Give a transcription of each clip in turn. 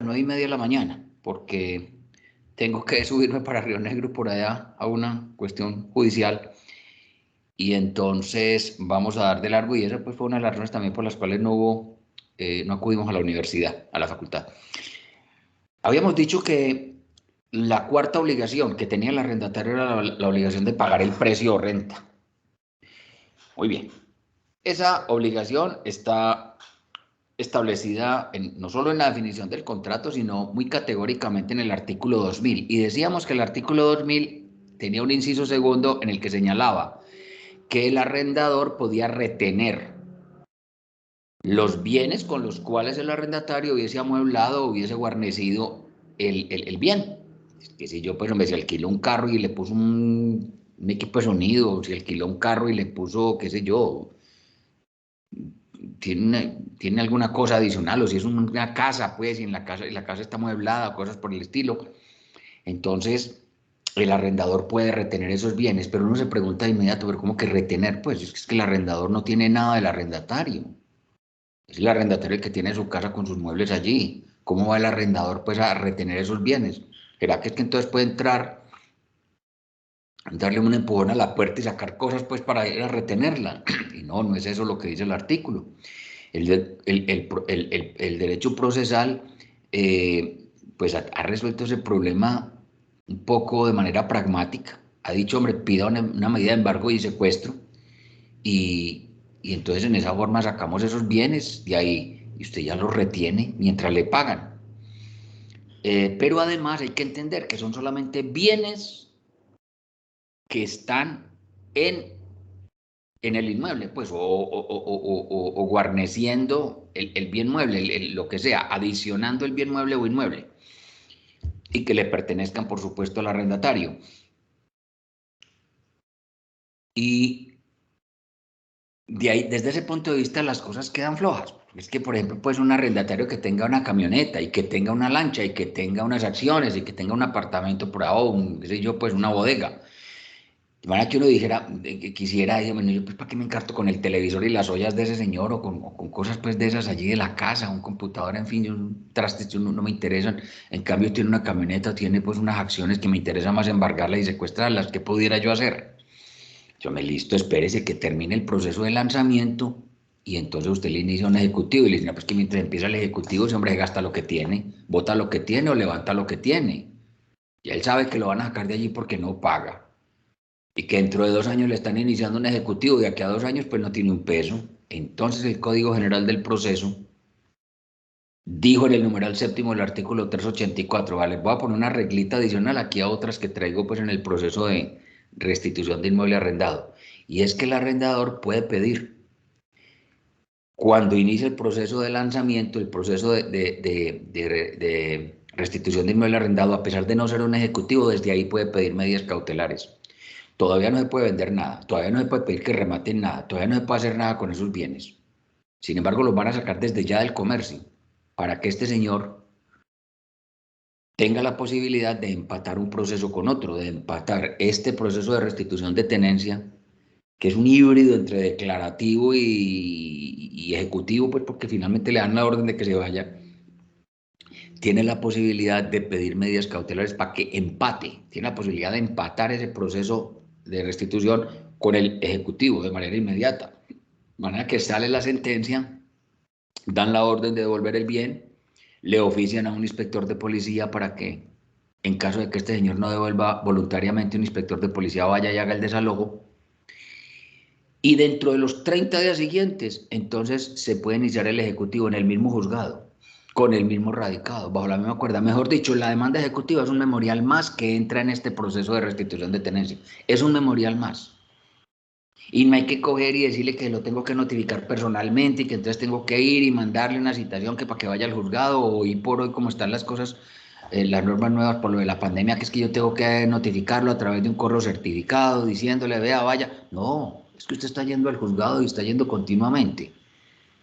9:30 de la mañana, porque tengo que subirme para Río Negro por allá a una cuestión judicial y entonces vamos a dar de largo y esa pues fue una de las razones también por las cuales no acudimos a la universidad, a la facultad. Habíamos dicho que la cuarta obligación que tenía el arrendatario era la obligación de pagar el precio o renta. Muy bien, esa obligación está establecida no solo en la definición del contrato, sino muy categóricamente en el artículo 2000. Y decíamos que el artículo 2000 tenía un inciso segundo en el que señalaba que el arrendador podía retener los bienes con los cuales el arrendatario hubiese amueblado o hubiese guarnecido el bien. Que si yo, pues, hombre, si alquiló un carro y le puso un equipo de sonido, o si alquiló un carro y le puso, qué sé yo, tiene alguna cosa adicional, o si es una casa, pues, y la casa está amueblada, cosas por el estilo, entonces el arrendador puede retener esos bienes, pero uno se pregunta de inmediato, ¿pero cómo que retener? Pues es que el arrendador no tiene nada del arrendatario, es el arrendatario el que tiene su casa con sus muebles allí. ¿Cómo va el arrendador, pues, a retener esos bienes? ¿Será que es que entonces puede entrar, darle un empujón a la puerta y sacar cosas, pues, para ir a retenerla? Y no, no es eso lo que dice el artículo. El derecho procesal, pues, ha resuelto ese problema un poco de manera pragmática. Ha dicho, hombre, pida una medida de embargo y secuestro y, y entonces en esa forma sacamos esos bienes de ahí y usted ya los retiene mientras le pagan. Pero además hay que entender que son solamente bienes que están en el inmueble, pues, o guarneciendo el bien mueble, lo que sea, adicionando el bien mueble o inmueble, y que le pertenezcan, por supuesto, al arrendatario. Y de ahí, desde ese punto de vista, las cosas quedan flojas. Es que, por ejemplo, pues un arrendatario que tenga una camioneta y que tenga una lancha y que tenga unas acciones y que tenga un apartamento por ahí, o qué sé yo, pues una bodega. De manera que uno dijera, que quisiera, bueno, yo pues para qué me encarto con el televisor y las ollas de ese señor o con cosas pues de esas allí de la casa, un computador, en fin, yo, trastes no me interesan. En cambio tiene una camioneta, tiene pues unas acciones que me interesa más embargarlas y secuestrarlas. ¿Qué pudiera yo hacer? Yo me listo, espérese que termine el proceso de lanzamiento y entonces usted le inicia un ejecutivo y le dice, no, pues que mientras empieza el ejecutivo ese hombre gasta lo que tiene, bota lo que tiene o levanta lo que tiene. Y él sabe que lo van a sacar de allí porque no paga y que dentro de 2 años le están iniciando un ejecutivo, de aquí a 2 años pues no tiene un peso. Entonces el Código General del Proceso dijo en el numeral séptimo del artículo 384, vale, voy a poner una reglita adicional aquí a otras que traigo pues en el proceso de restitución de inmueble arrendado, y es que el arrendador puede pedir, cuando inicia el proceso de lanzamiento, el proceso de restitución de inmueble arrendado, a pesar de no ser un ejecutivo, desde ahí puede pedir medidas cautelares. Todavía no se puede vender nada, todavía no se puede pedir que rematen nada, todavía no se puede hacer nada con esos bienes. Sin embargo, los van a sacar desde ya del comercio para que este señor tenga la posibilidad de empatar un proceso con otro, de empatar este proceso de restitución de tenencia, que es un híbrido entre declarativo y ejecutivo, pues porque finalmente le dan la orden de que se vaya, tiene la posibilidad de pedir medidas cautelares para que empate, tiene la posibilidad de empatar ese proceso de restitución con el ejecutivo de manera inmediata. De manera que sale la sentencia, dan la orden de devolver el bien, le ofician a un inspector de policía para que, en caso de que este señor no devuelva voluntariamente, un inspector de policía vaya y haga el desalojo. Y dentro de los 30 días siguientes, entonces se puede iniciar el ejecutivo en el mismo juzgado, con el mismo radicado, bajo la misma cuerda. Mejor dicho, la demanda ejecutiva es un memorial más que entra en este proceso de restitución de tenencia. Es un memorial más. Y no hay que coger y decirle que lo tengo que notificar personalmente y que entonces tengo que ir y mandarle una citación que para que vaya al juzgado, o hoy por hoy como están las cosas, las normas nuevas por lo de la pandemia, que es que yo tengo que notificarlo a través de un correo certificado diciéndole, vea, vaya. No, es que usted está yendo al juzgado y está yendo continuamente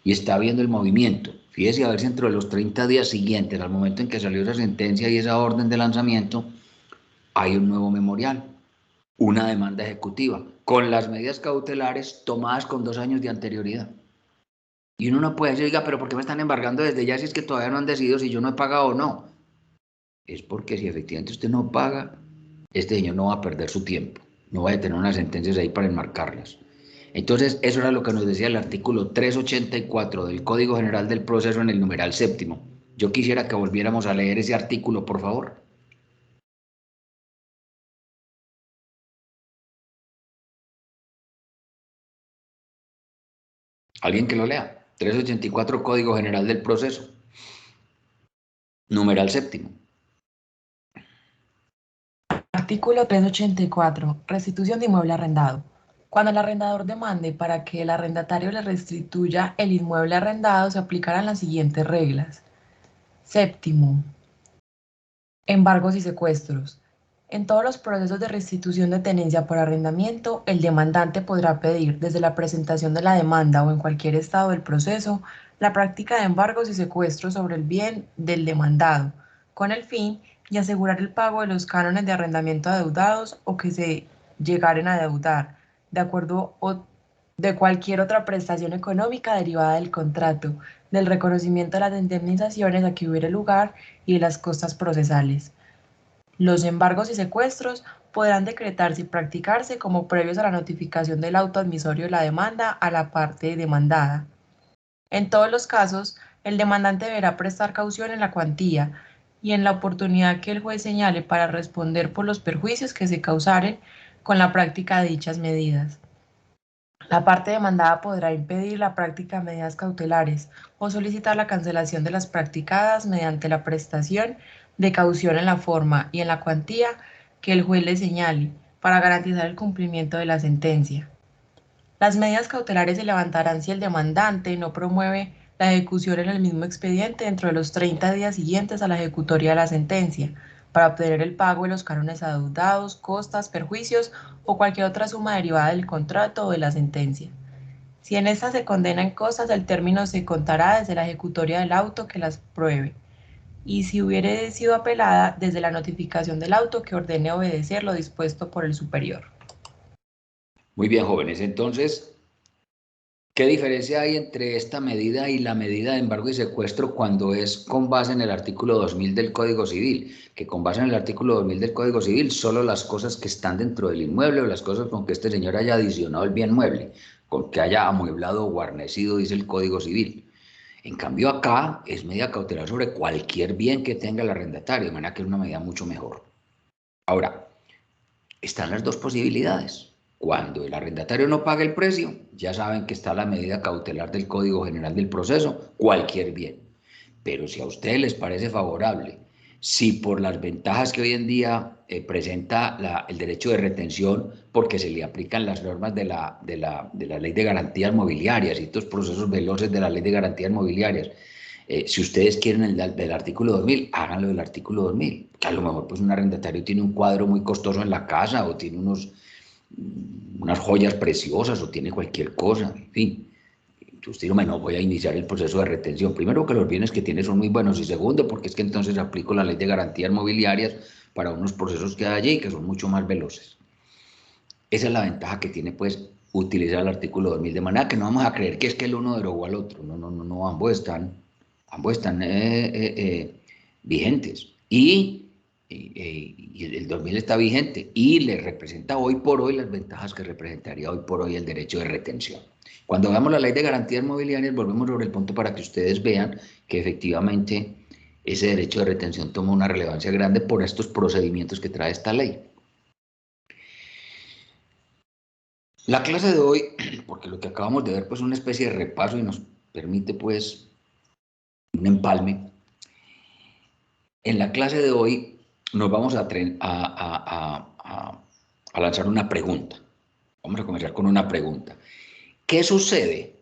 y está viendo el movimiento. Fíjese a ver si dentro de los 30 días siguientes, al momento en que salió esa sentencia y esa orden de lanzamiento, hay un nuevo memorial, una demanda ejecutiva, con las medidas cautelares tomadas con 2 años de anterioridad. Y uno no puede decir, oiga, pero ¿por qué me están embargando desde ya si es que todavía no han decidido si yo no he pagado o no? Es porque si efectivamente usted no paga, este señor no va a perder su tiempo, no va a tener unas sentencias ahí para enmarcarlas. Entonces, eso era lo que nos decía el artículo 384 del Código General del Proceso en el numeral séptimo. Yo quisiera que volviéramos a leer ese artículo, por favor. Alguien que lo lea. 384 Código General del Proceso, numeral séptimo. Artículo 384. Restitución de inmueble arrendado. Cuando el arrendador demande para que el arrendatario le restituya el inmueble arrendado, se aplicarán las siguientes reglas. Séptimo. Embargos y secuestros. En todos los procesos de restitución de tenencia por arrendamiento, el demandante podrá pedir, desde la presentación de la demanda o en cualquier estado del proceso, la práctica de embargos y secuestros sobre el bien del demandado, con el fin de asegurar el pago de los cánones de arrendamiento adeudados o que se llegaren a adeudar, de acuerdo o de cualquier otra prestación económica derivada del contrato, del reconocimiento de las indemnizaciones a que hubiere lugar y de las costas procesales. Los embargos y secuestros podrán decretarse y practicarse como previos a la notificación del auto admisorio de la demanda a la parte demandada. En todos los casos, el demandante deberá prestar caución en la cuantía y en la oportunidad que el juez señale para responder por los perjuicios que se causaren con la práctica de dichas medidas. La parte demandada podrá impedir la práctica de medidas cautelares o solicitar la cancelación de las practicadas mediante la prestación de caución en la forma y en la cuantía que el juez le señale para garantizar el cumplimiento de la sentencia. Las medidas cautelares se levantarán si el demandante no promueve la ejecución en el mismo expediente dentro de los 30 días siguientes a la ejecutoria de la sentencia, para obtener el pago de los cánones adeudados, costas, perjuicios o cualquier otra suma derivada del contrato o de la sentencia. Si en esta se condenan costas, el término se contará desde la ejecutoria del auto que las pruebe, y si hubiere sido apelada, desde la notificación del auto que ordene obedecer lo dispuesto por el superior. Muy bien, jóvenes. Entonces, ¿qué diferencia hay entre esta medida y la medida de embargo y secuestro cuando es con base en el artículo 2000 del Código Civil? Que con base en el artículo 2000 del Código Civil, solo las cosas que están dentro del inmueble o las cosas con que este señor haya adicionado el bien mueble, con que haya amueblado o guarnecido, dice el Código Civil. En cambio, acá es medida cautelar sobre cualquier bien que tenga el arrendatario, de manera que es una medida mucho mejor. Ahora, están las dos posibilidades. Cuando el arrendatario no paga el precio, ya saben que está la medida cautelar del Código General del Proceso, cualquier bien. Pero si a ustedes les parece favorable, si por las ventajas que hoy en día presenta el derecho de retención, porque se le aplican las normas de la Ley de Garantías Mobiliarias y estos procesos veloces de la Ley de Garantías Mobiliarias, si ustedes quieren el del artículo 2000, háganlo del artículo 2000. Que a lo mejor pues un arrendatario tiene un cuadro muy costoso en la casa o tiene unas joyas preciosas o tiene cualquier cosa, en fin. Usted dice, bueno, voy a iniciar el proceso de retención. Primero, que los bienes que tiene son muy buenos y segundo, porque es que entonces aplico la ley de garantías mobiliarias para unos procesos que hay allí que son mucho más veloces. Esa es la ventaja que tiene pues utilizar el artículo 2000, de manera que no vamos a creer que es que el uno derogó al otro. No, no, no, no, ambos están vigentes. Y el 2000 está vigente y le representa hoy por hoy las ventajas que representaría hoy por hoy el derecho de retención. Cuando veamos la ley de garantías mobiliarias, volvemos sobre el punto para que ustedes vean que efectivamente ese derecho de retención toma una relevancia grande por estos procedimientos que trae esta ley. La clase de hoy, porque lo que acabamos de ver pues es una especie de repaso y nos permite pues un empalme. En la clase de hoy nos vamos a lanzar una pregunta. Vamos a comenzar con una pregunta. ¿Qué sucede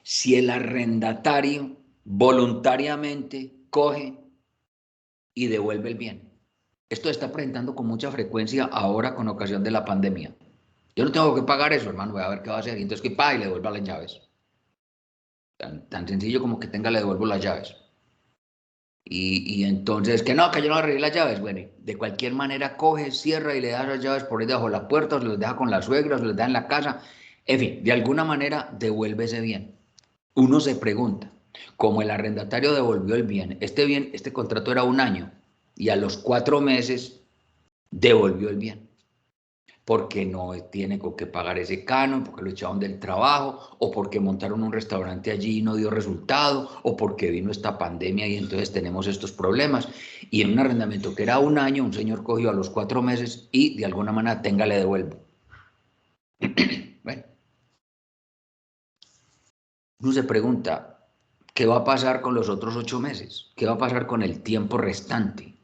si el arrendatario voluntariamente coge y devuelve el bien? Esto está presentando con mucha frecuencia ahora con ocasión de la pandemia. Yo no tengo que pagar eso, hermano, voy a ver qué va a hacer. Y entonces que pague y le devuelva las llaves. Tan sencillo como que tenga, le devuelvo las llaves. Y entonces, que no, que yo no arreglé las llaves. Bueno, de cualquier manera coge, cierra y le da las llaves por ahí debajo de la puerta, o se los deja con la suegra, o se los deja en la casa. En fin, de alguna manera devuelve ese bien. uno se pregunta, como el arrendatario devolvió el bien, este contrato era 1 año y a los 4 meses devolvió el bien, porque no tiene con qué pagar ese canon, porque lo echaron del trabajo, o porque montaron un restaurante allí y no dio resultado, o porque vino esta pandemia y entonces tenemos estos problemas. Y en un arrendamiento que era 1 año, un señor cogió a los 4 meses y de alguna manera, tenga, le devuelvo. Bueno, uno se pregunta, ¿qué va a pasar con los otros 8 meses? ¿Qué va a pasar con el tiempo restante?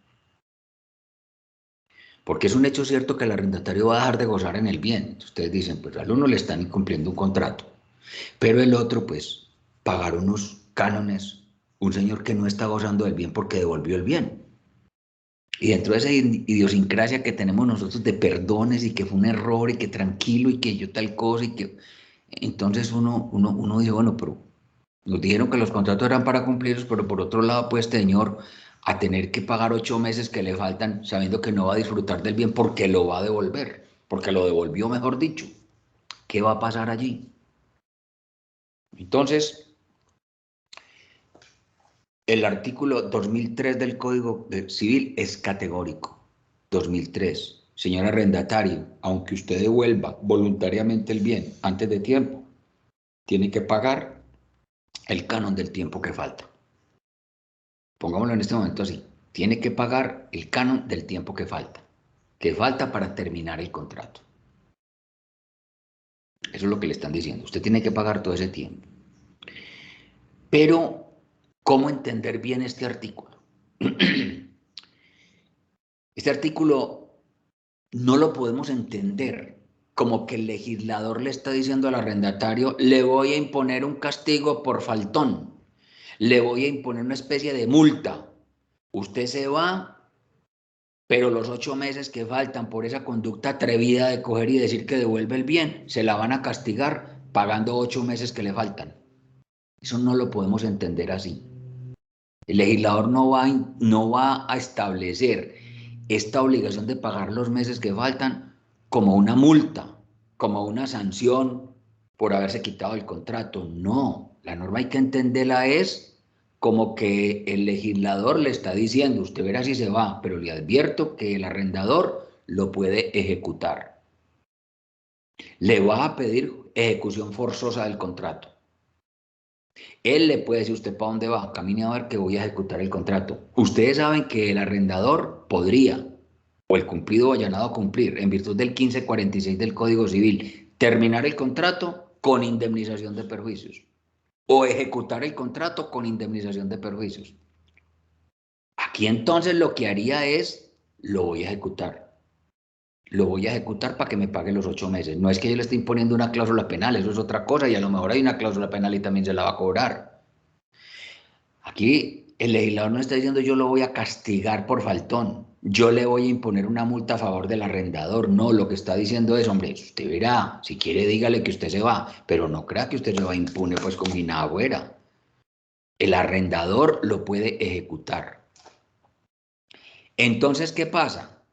Porque es un hecho cierto que el arrendatario va a dejar de gozar en el bien. Ustedes dicen, pues al uno le están incumpliendo un contrato, pero el otro, pues, pagar unos cánones, un señor que no está gozando del bien porque devolvió el bien. Y dentro de esa idiosincrasia que tenemos nosotros de perdones y que fue un error y que tranquilo y que yo tal cosa y que... Entonces uno dice, bueno, pero nos dijeron que los contratos eran para cumplirlos, pero por otro lado, pues, este señor, a tener que pagar 8 meses que le faltan, sabiendo que no va a disfrutar del bien porque lo va a devolver, porque lo devolvió, mejor dicho. ¿Qué va a pasar allí? Entonces, el artículo 2003 del Código Civil es categórico. 2003. Señor arrendatario, aunque usted devuelva voluntariamente el bien antes de tiempo, tiene que pagar el canon del tiempo que falta. Pongámoslo en este momento así. Tiene que pagar el canon del tiempo que falta para terminar el contrato. Eso es lo que le están diciendo. Usted tiene que pagar todo ese tiempo. Pero, ¿cómo entender bien este artículo? Este artículo no lo podemos entender como que el legislador le está diciendo al arrendatario, le voy a imponer un castigo por faltón, le voy a imponer una especie de multa. Usted se va, pero los 8 meses que faltan por esa conducta atrevida de coger y decir que devuelve el bien, se la van a castigar pagando 8 meses que le faltan. Eso no lo podemos entender así. El legislador no va a establecer esta obligación de pagar los meses que faltan como una multa, como una sanción por haberse quitado el contrato. No, la norma hay que entenderla es como que el legislador le está diciendo, usted verá si se va, pero le advierto que el arrendador lo puede ejecutar. Le va a pedir ejecución forzosa del contrato. Él le puede decir, ¿usted para dónde va? Camine a ver que voy a ejecutar el contrato. Ustedes saben que el arrendador podría, o el cumplido o allanado a cumplir, en virtud del 1546 del Código Civil, terminar el contrato con indemnización de perjuicios, o ejecutar el contrato con indemnización de perjuicios. Aquí entonces lo que haría es, lo voy a ejecutar. Lo voy a ejecutar para que me pague los 8 meses. No es que yo le esté imponiendo una cláusula penal, eso es otra cosa, y a lo mejor hay una cláusula penal y también se la va a cobrar. Aquí el legislador no está diciendo yo lo voy a castigar por faltón, yo le voy a imponer una multa a favor del arrendador. No, lo que está diciendo es, hombre, usted verá, si quiere dígale que usted se va, pero no crea que usted se va impune pues con mi nada fuera. El arrendador lo puede ejecutar. Entonces, ¿qué pasa?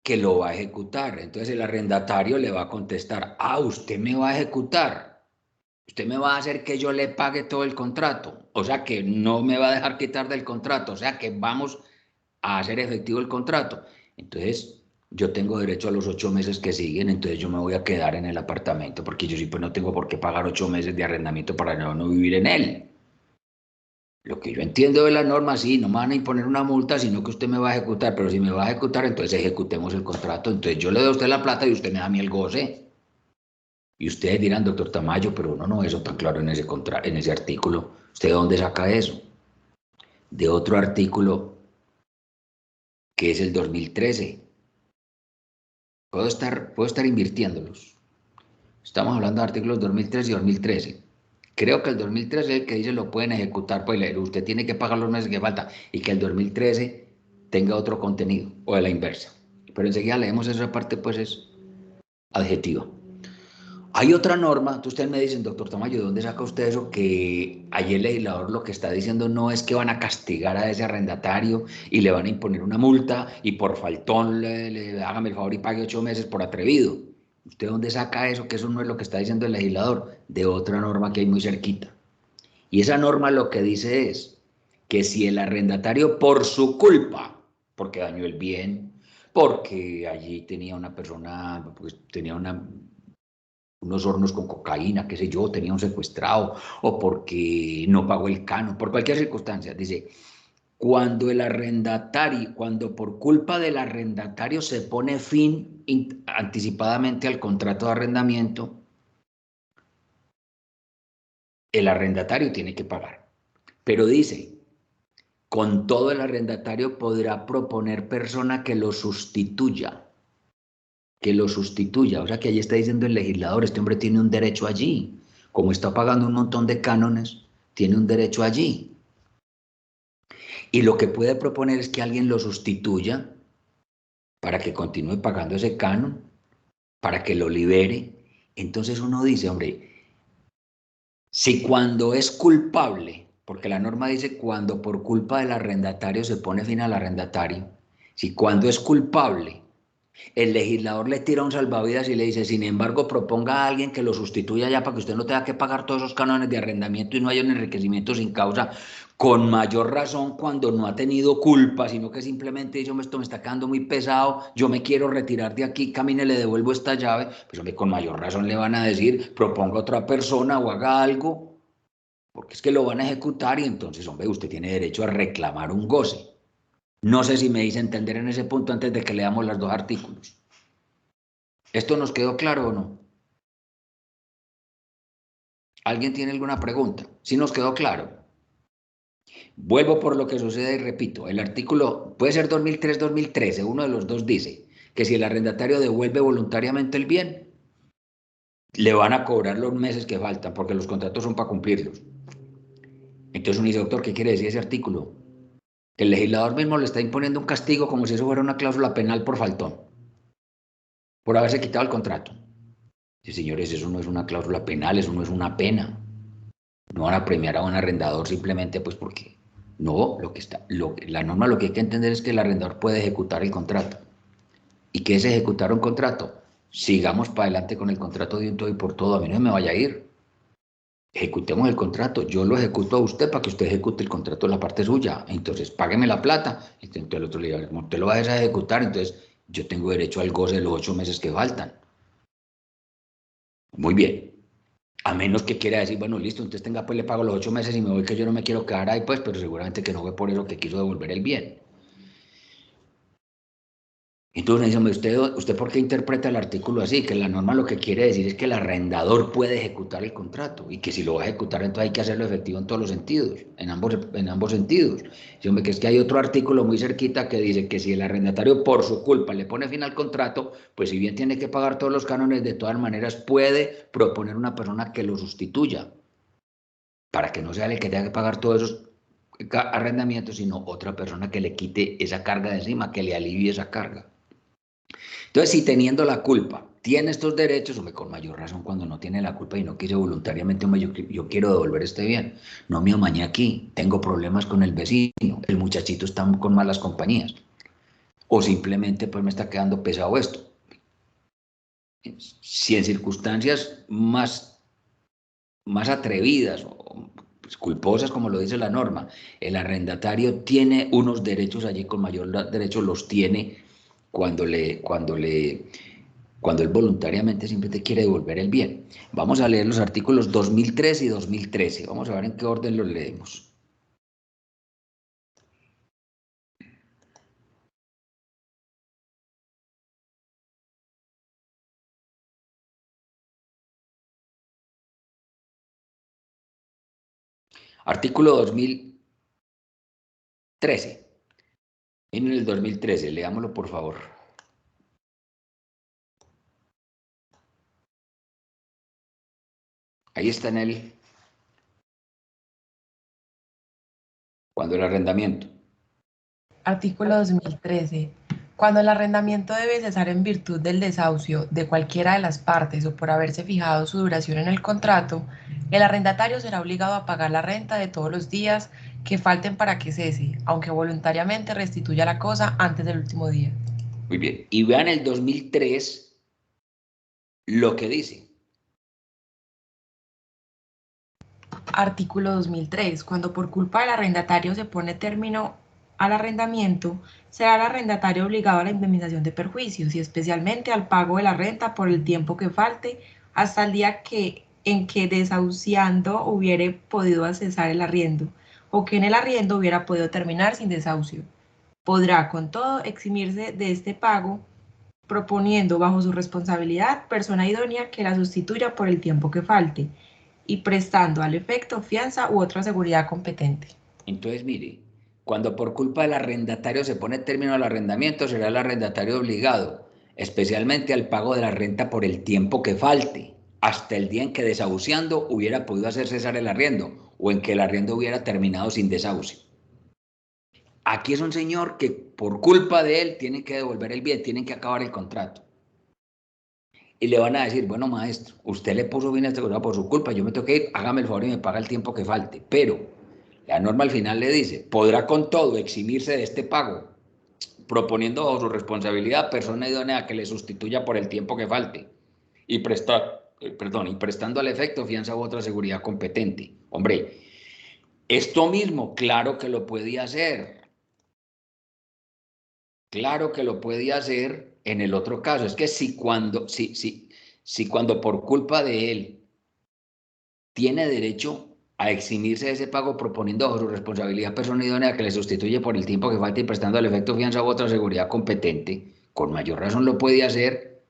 Que lo va a ejecutar. Entonces el arrendatario le va a contestar, usted me va a ejecutar. Usted me va a hacer que yo le pague todo el contrato, o sea que no me va a dejar quitar del contrato, o sea que vamos a hacer efectivo el contrato. Entonces, yo tengo derecho a los 8 meses que siguen, entonces yo me voy a quedar en el apartamento, porque yo sí pues no tengo por qué pagar 8 meses de arrendamiento para no vivir en él. Lo que yo entiendo de la norma, sí, no me van a imponer una multa, sino que usted me va a ejecutar, pero si me va a ejecutar, entonces ejecutemos el contrato, entonces yo le doy a usted la plata y usted me da a mí el goce. Y ustedes dirán, doctor Tamayo, pero uno no ve eso tan claro en ese artículo. ¿Usted de dónde saca eso? De otro artículo que es el 2013. Puedo estar invirtiéndolos. Estamos hablando de artículos 2013 y 2013. Creo que el 2013 es el que dice lo pueden ejecutar, pues usted tiene que pagar los meses que falta y que el 2013 tenga otro contenido o de la inversa. Pero enseguida leemos esa parte, pues es adjetiva. Hay otra norma, ustedes me dicen, doctor Tamayo, ¿de dónde saca usted eso? Que ahí el legislador lo que está diciendo no es que van a castigar a ese arrendatario y le van a imponer una multa y por faltón hágame el favor y pague 8 meses por atrevido. ¿Usted dónde saca eso? Que eso no es lo que está diciendo el legislador, de otra norma que hay muy cerquita. Y esa norma lo que dice es que si el arrendatario por su culpa, porque dañó el bien, porque allí tenía una persona, pues tenía unos hornos con cocaína, qué sé yo, tenía un secuestrado, o porque no pagó el canon, por cualquier circunstancia, dice, cuando el arrendatario, cuando por culpa del arrendatario se pone fin anticipadamente al contrato de arrendamiento, el arrendatario tiene que pagar. Pero dice, con todo el arrendatario podrá proponer persona que lo sustituya, o sea que allí está diciendo el legislador, este hombre tiene un derecho allí, como está pagando un montón de cánones, tiene un derecho allí. Y lo que puede proponer es que alguien lo sustituya para que continúe pagando ese canon, para que lo libere. Entonces uno dice, hombre, si cuando es culpable, porque la norma dice cuando por culpa del arrendatario se pone fin al arrendatario, si cuando es culpable el legislador le tira un salvavidas y le dice, sin embargo, proponga a alguien que lo sustituya ya para que usted no tenga que pagar todos esos cánones de arrendamiento y no haya un enriquecimiento sin causa, con mayor razón cuando no ha tenido culpa, sino que simplemente dice, esto me está quedando muy pesado, yo me quiero retirar de aquí, camine, le devuelvo esta llave, pues hombre, con mayor razón le van a decir, proponga a otra persona o haga algo, porque es que lo van a ejecutar y entonces, hombre, usted tiene derecho a reclamar un goce. No sé si me hice entender en ese punto antes de que leamos los dos artículos. ¿Esto nos quedó claro o no? ¿Alguien tiene alguna pregunta? ¿Sí nos quedó claro? Vuelvo por lo que sucede y repito, el artículo puede ser 2003-2013, uno de los dos dice que si el arrendatario devuelve voluntariamente el bien, le van a cobrar los meses que faltan porque los contratos son para cumplirlos. Entonces uno dice, doctor, ¿qué quiere decir ese artículo? Que el legislador mismo le está imponiendo un castigo como si eso fuera una cláusula penal por faltón, por haberse quitado el contrato. Sí, señores, eso no es una cláusula penal, eso no es una pena. No van a premiar a un arrendador simplemente pues porque no, la norma lo que hay que entender es que el arrendador puede ejecutar el contrato. ¿Y qué es ejecutar un contrato? Sigamos para adelante con el contrato de un todo y por todo, a mí no me vaya a ir. Ejecutemos el contrato, yo lo ejecuto a usted para que usted ejecute el contrato de la parte suya, entonces págueme la plata, entonces el otro le dice, como usted lo va a ejecutar, entonces yo tengo derecho al goce de los 8 meses que faltan. Muy bien. A menos que quiera decir, bueno, listo, entonces tenga, pues le pago los 8 meses y me voy, que yo no me quiero quedar ahí, pues, pero seguramente que no fue por eso que quiso devolver el bien. Entonces, dice, ¿usted por qué interpreta el artículo así? Que la norma lo que quiere decir es que el arrendador puede ejecutar el contrato y que si lo va a ejecutar, entonces hay que hacerlo efectivo en todos los sentidos, en ambos sentidos. Dice, hombre, que es que hay otro artículo muy cerquita que dice que si el arrendatario por su culpa le pone fin al contrato, pues si bien tiene que pagar todos los cánones, de todas maneras puede proponer una persona que lo sustituya, para que no sea el que tenga que pagar todos esos arrendamientos, sino otra persona que le quite esa carga de encima, que le alivie esa carga. Entonces, si teniendo la culpa tiene estos derechos, hombre, con mayor razón cuando no tiene la culpa y no quiere voluntariamente, hombre, yo quiero devolver este bien, no me amañé aquí, tengo problemas con el vecino, el muchachito está con malas compañías, o simplemente pues me está quedando pesado esto. Si en circunstancias más atrevidas o pues, culposas, como lo dice la norma, el arrendatario tiene unos derechos allí, con mayor derecho los tiene cuando él voluntariamente siempre te quiere devolver el bien. Vamos a leer los artículos 2003 y 2013. Vamos a ver en qué orden los leemos. Artículo 2013. En el 2013, leámoslo por favor. Ahí está en el, cuando el arrendamiento. Artículo 2013. Cuando el arrendamiento debe cesar en virtud del desahucio de cualquiera de las partes o por haberse fijado su duración en el contrato, el arrendatario será obligado a pagar la renta de todos los días que falten para que cese, aunque voluntariamente restituya la cosa antes del último día. Muy bien. Y vean el 2003 lo que dice. Artículo 2003. Cuando por culpa del arrendatario se pone término al arrendamiento, será el arrendatario obligado a la indemnización de perjuicios y especialmente al pago de la renta por el tiempo que falte hasta el día en que desahuciando hubiere podido cesar el arriendo o que en el arriendo hubiera podido terminar sin desahucio. Podrá, con todo, eximirse de este pago proponiendo bajo su responsabilidad persona idónea que la sustituya por el tiempo que falte y prestando al efecto fianza u otra seguridad competente. Entonces, mire, cuando por culpa del arrendatario se pone término al arrendamiento, será el arrendatario obligado, especialmente al pago de la renta por el tiempo que falte, hasta el día en que desahuciando hubiera podido hacer cesar el arriendo o en que el arriendo hubiera terminado sin desahucio. Aquí es un señor que por culpa de él tiene que devolver el bien, tienen que acabar el contrato. Y le van a decir, bueno, maestro, usted le puso bien a este contrato por su culpa, yo me tengo que ir, hágame el favor y me paga el tiempo que falte. Pero la norma al final le dice, podrá con todo eximirse de este pago, proponiendo bajo su responsabilidad persona idónea que le sustituya por el tiempo que falte y y prestando al efecto fianza u otra seguridad competente. Hombre, esto mismo, claro que lo podía hacer. Claro que lo puede hacer en el otro caso. Es que si cuando por culpa de él tiene derecho a eximirse de ese pago proponiendo bajo su responsabilidad persona idónea que le sustituye por el tiempo que falta y prestando al efecto fianza u otra seguridad competente, con mayor razón lo puede hacer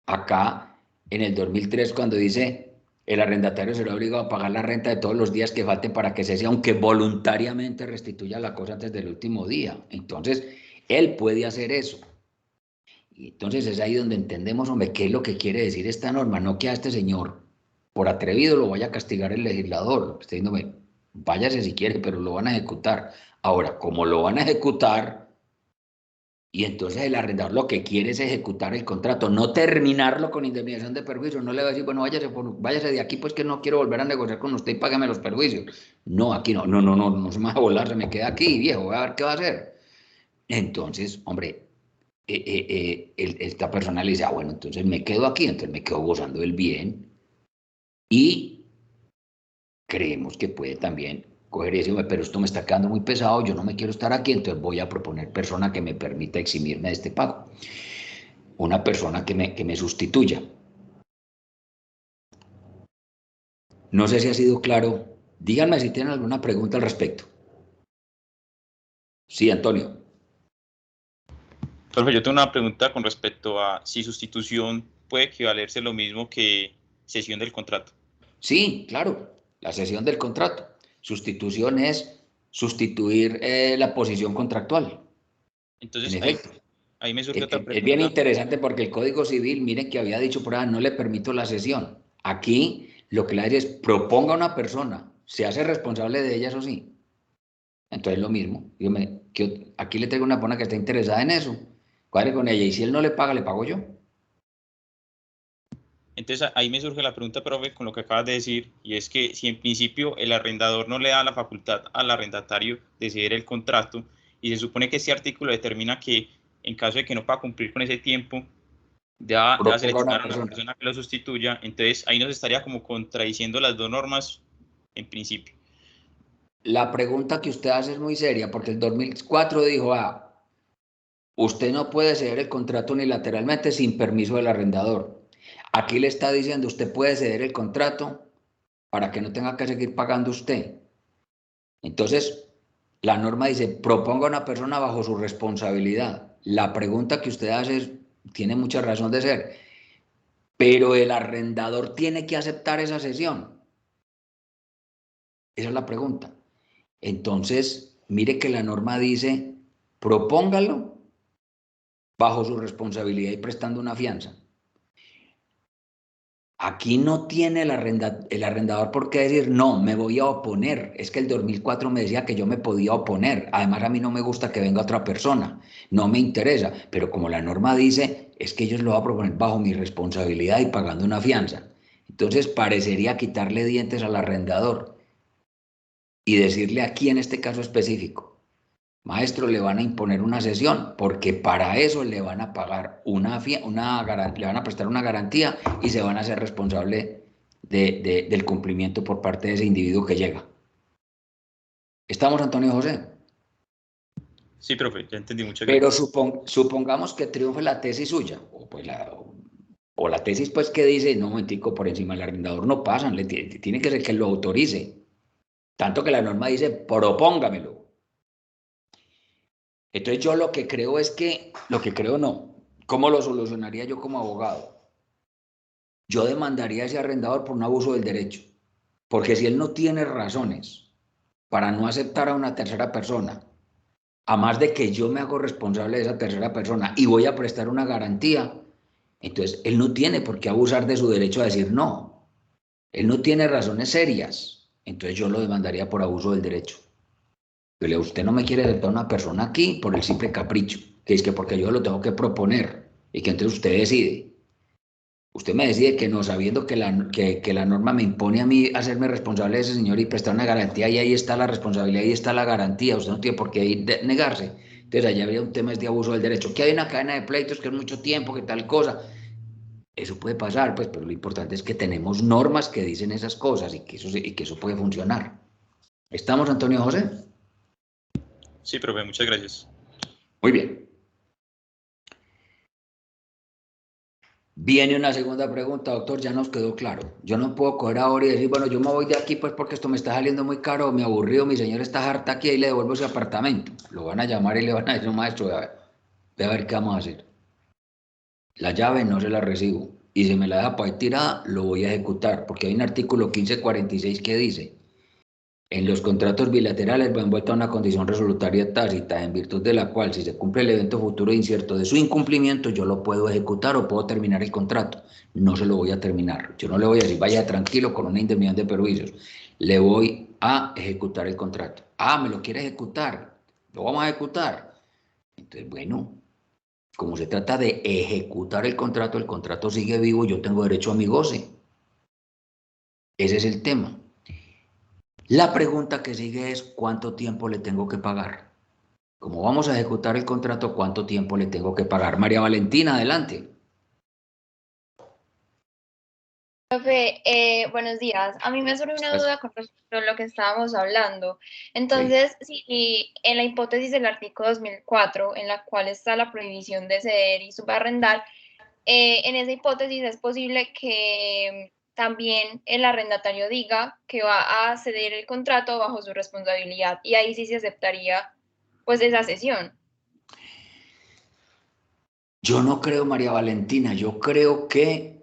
acá en el 2003 cuando dice el arrendatario será obligado a pagar la renta de todos los días que falten para que cese, aunque voluntariamente restituya la cosa antes del último día. Entonces, él puede hacer eso. Y entonces es ahí donde entendemos, hombre, qué es lo que quiere decir esta norma, no que a este señor, por atrevido, lo vaya a castigar el legislador. Está diciéndome, váyase si quiere, pero lo van a ejecutar. Ahora, como lo van a ejecutar, y entonces el arrendador lo que quiere es ejecutar el contrato, no terminarlo con indemnización de perjuicios. No le va a decir, bueno, váyase de aquí, pues que no quiero volver a negociar con usted y págame los perjuicios. No, aquí no se me va a volar, se me queda aquí, viejo, voy a ver qué va a hacer. Entonces, hombre, esta persona le dice, bueno, entonces me quedo aquí, entonces me quedo gozando del bien y creemos que puede también coger y decirme, pero esto me está quedando muy pesado, yo no me quiero estar aquí, entonces voy a proponer persona que me permita eximirme de este pago, una persona que me sustituya. No sé si ha sido claro, díganme si tienen alguna pregunta al respecto. Sí, Antonio. Profe, yo tengo una pregunta con respecto a si sustitución puede equivalerse lo mismo que cesión del contrato. Sí, claro, la cesión del contrato. Sustitución es sustituir la posición contractual, en Entonces, efecto. ahí me surge otra Es bien pregunta. interesante porque el Código Civil, miren que había dicho por ahí, no le permito la cesión. Aquí lo que le dice es proponga a una persona, se hace responsable de ella, eso sí. Entonces lo mismo. Aquí le traigo una persona que está interesada en eso. Cuadre con ella y si él no le paga, le pago yo. Entonces, ahí me surge la pregunta, profe, con lo que acabas de decir, y es que si en principio el arrendador no le da la facultad al arrendatario de ceder el contrato, y se supone que este artículo determina que en caso de que no pueda cumplir con ese tiempo, deba Proponga a una seleccionar a una persona. persona que lo sustituya, entonces ahí nos estaría como contradiciendo las dos normas en principio. La pregunta que usted hace es muy seria porque el 2004 dijo, usted no puede ceder el contrato unilateralmente sin permiso del arrendador. Aquí le está diciendo, usted puede ceder el contrato para que no tenga que seguir pagando usted. Entonces, la norma dice, proponga a una persona bajo su responsabilidad. La pregunta que usted hace tiene mucha razón de ser, pero el arrendador tiene que aceptar esa cesión. Esa es la pregunta. Entonces, mire que la norma dice, propóngalo bajo su responsabilidad y prestando una fianza. Aquí no tiene el arrendador por qué decir, no, me voy a oponer. Es que el 2004 me decía que yo me podía oponer. Además, a mí no me gusta que venga otra persona. No me interesa. Pero como la norma dice, es que ellos lo van a proponer bajo mi responsabilidad y pagando una fianza. Entonces, parecería quitarle dientes al arrendador y decirle aquí en este caso específico, maestro, le van a imponer una cesión, porque para eso le van a pagar le van a prestar una garantía y se van a hacer responsable del cumplimiento por parte de ese individuo que llega. ¿Estamos, Antonio José? Sí, profe, ya entendí, muchas Pero gracias. supongamos que triunfe la tesis suya, o la tesis pues que dice, no, momentico, por encima del arrendador no pasan, tiene que ser que lo autorice. Tanto que la norma dice, propóngamelo. Entonces yo lo que creo es que, lo que creo no, ¿cómo lo solucionaría yo como abogado? Yo demandaría a ese arrendador por un abuso del derecho, porque si él no tiene razones para no aceptar a una tercera persona, a más de que yo me hago responsable de esa tercera persona y voy a prestar una garantía, entonces él no tiene por qué abusar de su derecho a decir no. Él no tiene razones serias, entonces yo lo demandaría por abuso del derecho. Pero usted no me quiere aceptar una persona aquí por el simple capricho, que es que porque yo lo tengo que proponer y que entonces usted decide. Usted me decide que no, sabiendo que la norma me impone a mí hacerme responsable de ese señor y prestar una garantía, y ahí está la responsabilidad, ahí está la garantía, usted no tiene por qué negarse. Entonces allá habría un tema de abuso del derecho, que hay una cadena de pleitos, que es mucho tiempo, que tal cosa. Eso puede pasar, pues, pero lo importante es que tenemos normas que dicen esas cosas y que eso puede funcionar. ¿Estamos, Antonio José? Sí, profe, muchas gracias. Muy bien. Viene una segunda pregunta, doctor, ya nos quedó claro. Yo no puedo coger ahora y decir, bueno, yo me voy de aquí pues porque esto me está saliendo muy caro, me aburrió, mi señor está harta aquí y le devuelvo ese apartamento. Lo van a llamar y le van a decir, maestro, ve a ver qué vamos a hacer. La llave no se la recibo y si me la deja por ahí tirada, lo voy a ejecutar porque hay un artículo 1546 que dice, en los contratos bilaterales va envuelta una condición resolutaria tácita, en virtud de la cual, si se cumple el evento futuro incierto de su incumplimiento, yo lo puedo ejecutar o puedo terminar el contrato. No se lo voy a terminar. Yo no le voy a decir, vaya tranquilo con una indemnidad de perjuicios. Le voy a ejecutar el contrato. Ah, ¿me lo quiere ejecutar? Lo vamos a ejecutar. Entonces, bueno, como se trata de ejecutar el contrato sigue vivo, yo tengo derecho a mi goce. Ese es el tema. La pregunta que sigue es, ¿cuánto tiempo le tengo que pagar? Como vamos a ejecutar el contrato, ¿cuánto tiempo le tengo que pagar? María Valentina, adelante. Profe, buenos días. A mí me surge una duda con respecto a lo que estábamos hablando. Sí. Entonces, si en la hipótesis del artículo 2004, en la cual está la prohibición de ceder y subarrendar, en esa hipótesis es posible que también el arrendatario diga que va a ceder el contrato bajo su responsabilidad y ahí sí se aceptaría pues esa cesión. Yo no creo, María Valentina, yo creo que,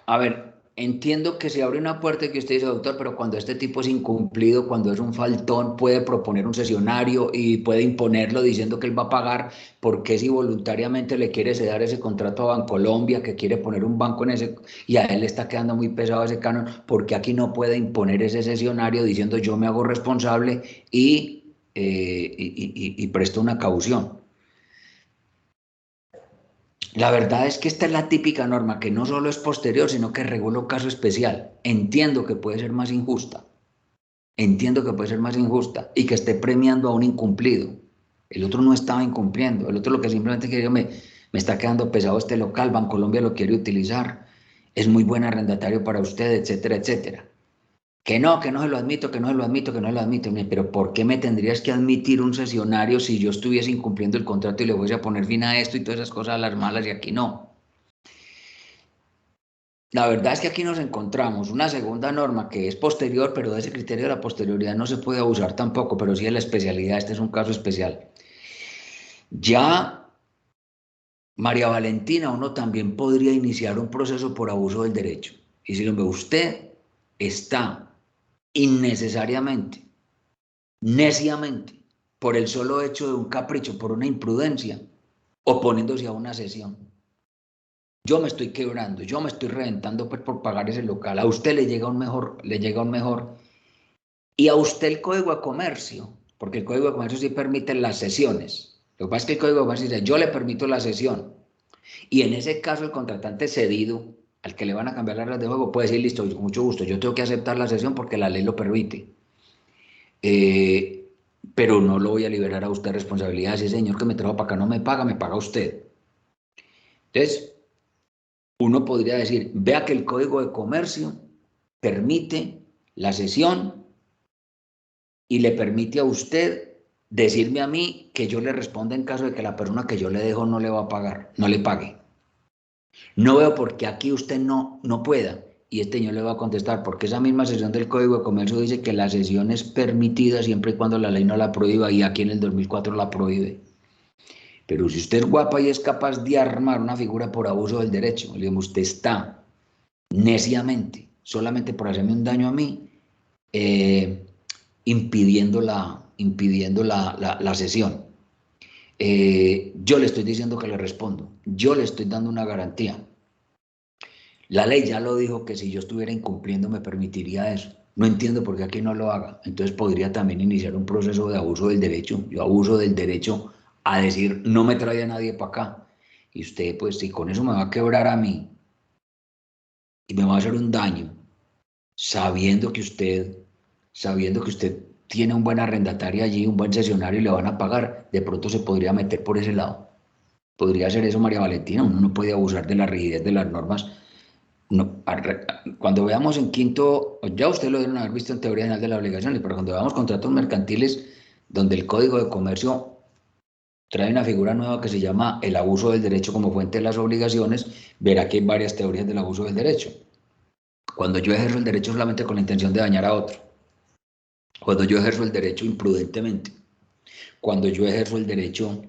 a ver, entiendo que se abre una puerta que usted dice, doctor, pero cuando este tipo es incumplido, cuando es un faltón, puede proponer un cesionario y puede imponerlo diciendo que él va a pagar, porque si voluntariamente le quiere ceder ese contrato a Bancolombia, que quiere poner un banco en ese, y a él le está quedando muy pesado ese canon, porque aquí no puede imponer ese cesionario diciendo yo me hago responsable y presto una caución. La verdad es que esta es la típica norma que no solo es posterior, sino que regula un caso especial. Entiendo que puede ser más injusta. Entiendo que puede ser más injusta y que esté premiando a un incumplido. El otro no estaba incumpliendo. El otro lo que simplemente quería, me está quedando pesado este local, Bancolombia lo quiere utilizar. Es muy buen arrendatario para usted, etcétera, etcétera. Que no se lo admito, que no se lo admito, que no se lo admito. Pero ¿por qué me tendrías que admitir un cesionario si yo estuviese incumpliendo el contrato y le voy a poner fin a esto y todas esas cosas a las malas y aquí no? La verdad es que aquí nos encontramos una segunda norma que es posterior, pero de ese criterio de la posterioridad no se puede abusar tampoco, pero sí de la especialidad, este es un caso especial. Ya, María Valentina, uno también podría iniciar un proceso por abuso del derecho. Y si lo ve, usted está innecesariamente, neciamente, por el solo hecho de un capricho, por una imprudencia, oponiéndose a una cesión. Yo me estoy quebrando, yo me estoy reventando pues, por pagar ese local. A usted le llega un mejor. Y a usted el Código de Comercio, porque el Código de Comercio sí permite las sesiones. Lo que pasa es que el Código de Comercio dice, yo le permito la sesión. Y en ese caso el contratante cedido, al que le van a cambiar las reglas de juego, puede decir, listo, con mucho gusto, yo tengo que aceptar la sesión porque la ley lo permite. Pero no lo voy a liberar a usted de responsabilidad. Si el señor que me trajo para acá no me paga usted. Entonces, uno podría decir, vea que el Código de Comercio permite la cesión y le permite a usted decirme a mí que yo le responda en caso de que la persona que yo le dejo no le va a pagar, no le pague. No veo por qué aquí usted no pueda. Y este señor le va a contestar, porque esa misma sección del Código de Comercio dice que la cesión es permitida siempre y cuando la ley no la prohíba, y aquí en el 2004 la prohíbe. Pero si usted es guapa y es capaz de armar una figura por abuso del derecho, digamos, usted está neciamente, solamente por hacerme un daño a mí, impidiendo la cesión. Yo le estoy diciendo que le respondo, yo le estoy dando una garantía. La ley ya lo dijo, que si yo estuviera incumpliendo me permitiría eso. No entiendo por qué aquí no lo haga. Entonces podría también iniciar un proceso de abuso del derecho. Yo abuso del derecho a decir, no me trae a nadie para acá. Y usted, pues, si con eso me va a quebrar a mí y me va a hacer un daño, sabiendo que usted tiene un buen arrendatario allí, un buen cesionario y le van a pagar, de pronto se podría meter por ese lado. Podría hacer eso, María Valentina. Uno no puede abusar de la rigidez de las normas. No, cuando veamos en quinto, ya ustedes lo deben haber visto en teoría general de las obligaciones, pero cuando veamos contratos mercantiles donde el Código de Comercio trae una figura nueva que se llama el abuso del derecho como fuente de las obligaciones, verá que hay varias teorías del abuso del derecho. Cuando yo ejerzo el derecho solamente con la intención de dañar a otro, cuando yo ejerzo el derecho imprudentemente, cuando yo ejerzo el derecho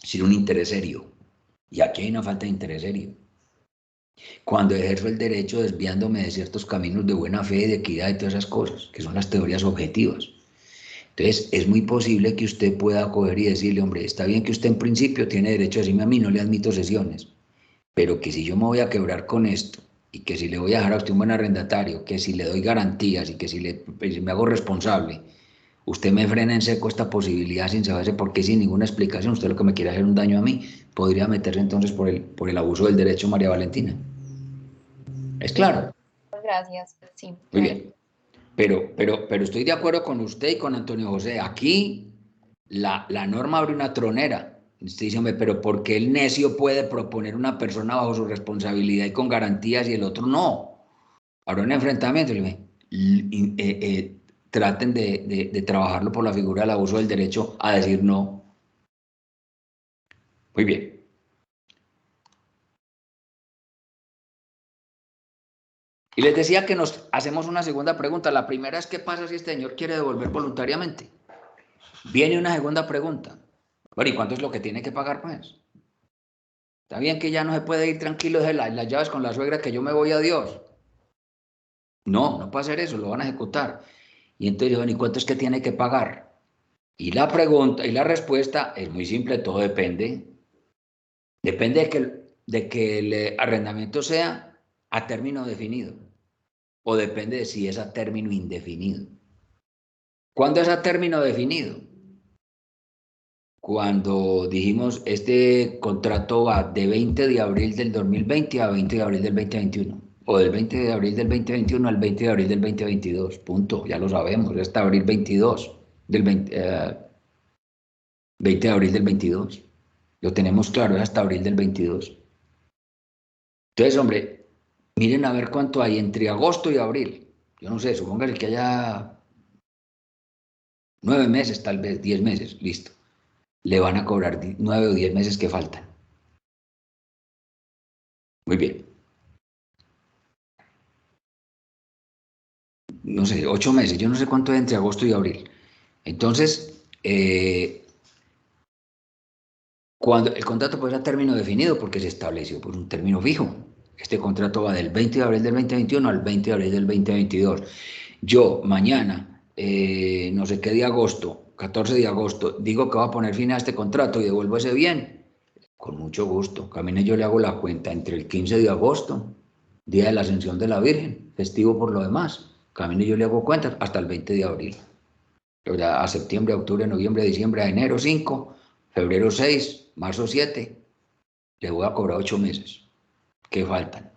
sin un interés serio, y aquí hay una falta de interés serio, cuando ejerzo el derecho desviándome de ciertos caminos de buena fe, de equidad y todas esas cosas, que son las teorías objetivas. Entonces, es muy posible que usted pueda coger y decirle, hombre, está bien que usted en principio tiene derecho a decirme a mí, no le admito cesiones, pero que si yo me voy a quebrar con esto, y que si le voy a dejar a usted un buen arrendatario, que si le doy garantías y que si me hago responsable, usted me frena en seco esta posibilidad sin saberse por qué, sin ninguna explicación, usted lo que me quiere hacer un daño a mí, podría meterse entonces por el abuso del derecho, María Valentina. ¿Es claro? Gracias, sí. Muy bien. Pero estoy de acuerdo con usted y con Antonio José. Aquí la norma abre una tronera. Usted dice, hombre, pero ¿por qué el necio puede proponer una persona bajo su responsabilidad y con garantías y el otro no? Habrá un enfrentamiento. Traten de trabajarlo por la figura del abuso del derecho a decir no. Muy bien. Y les decía que nos hacemos una segunda pregunta. La primera es, ¿qué pasa si este señor quiere devolver voluntariamente? Viene una segunda pregunta. Bueno, ¿y cuánto es lo que tiene que pagar, pues? Está bien que ya no se puede ir tranquilo de las llaves con la suegra, que yo me voy a Dios. No puede hacer eso, lo van a ejecutar. Y entonces, bueno, ¿y cuánto es que tiene que pagar? Y la pregunta y la respuesta es muy simple, todo depende. Depende de que el arrendamiento sea a término definido, o depende de si es a término indefinido. ¿Cuándo es a término definido? Cuando dijimos este contrato va de 20 de abril del 2020 a 20 de abril del 2021, o del 20 de abril del 2021 al 20 de abril del 2022, punto, ya lo sabemos, hasta abril 22, del 20 de abril del 22, lo tenemos claro, es hasta abril del 22. Entonces, hombre, miren a ver cuánto hay entre agosto y abril, yo no sé, supóngase que haya 9 meses, tal vez 10 meses, listo. Le van a cobrar 9 o 10 meses que faltan. Muy bien. No sé, 8 meses, yo no sé cuánto es entre agosto y abril. Entonces, cuando el contrato puede ser a término definido porque se estableció por un término fijo. Este contrato va del 20 de abril del 2021 al 20 de abril del 2022. Yo mañana, no sé qué día de agosto, 14 de agosto, digo que voy a poner fin a este contrato y devuelvo ese bien. Con mucho gusto. Camine, yo le hago la cuenta entre el 15 de agosto, día de la Ascensión de la Virgen, festivo por lo demás. Camine, yo le hago cuentas hasta el 20 de abril. O sea, a septiembre, octubre, noviembre, diciembre, a enero 5, febrero 6, marzo 7. Le voy a cobrar 8 meses. ¿Qué faltan?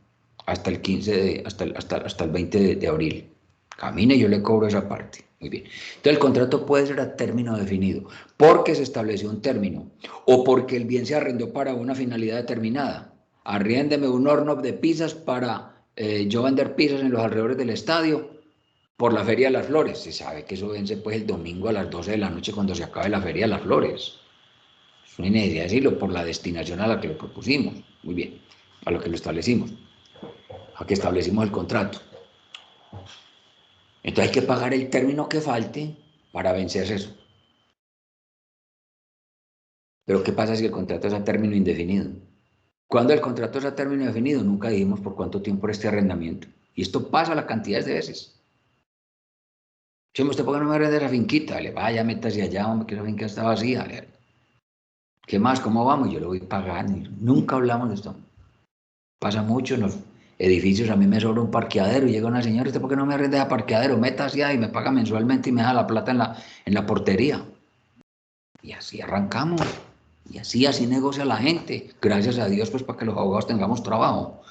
Hasta el 15 hasta el 20 de abril. Camine, yo le cobro esa parte. Muy bien. Entonces el contrato puede ser a término definido porque se estableció un término o porque el bien se arrendó para una finalidad determinada. arriéndeme un horno de pizzas para yo vender pizzas en los alrededores del estadio por la Feria de las Flores. Se sabe que eso vence pues el domingo a las 12 de la noche cuando se acabe la Feria de las Flores. No hay necesidad de decirlo por la destinación a la que lo propusimos. Muy bien, a lo que lo establecimos, a que establecimos el contrato. Entonces hay que pagar el término que falte para vencer eso. Pero ¿qué pasa si el contrato es a término indefinido? Cuando el contrato es a término indefinido, nunca dijimos por cuánto tiempo era este arrendamiento. Y esto pasa la cantidad de veces. Chemo, ¿usted por qué no me arrenda esa finquita? Le vaya, métase allá, hombre, que esa finca está vacía. ¿Qué más? ¿Cómo vamos? Yo lo voy pagando. Nunca hablamos de esto. Pasa mucho en los edificios. A mí me sobra un parqueadero y llega una señora, ¿usted por qué no me arrenda ese parqueadero? Métase ahí y me paga mensualmente y me da la plata en la portería. Y así arrancamos. Y así negocia la gente. Gracias a Dios, pues, para que los abogados tengamos trabajo.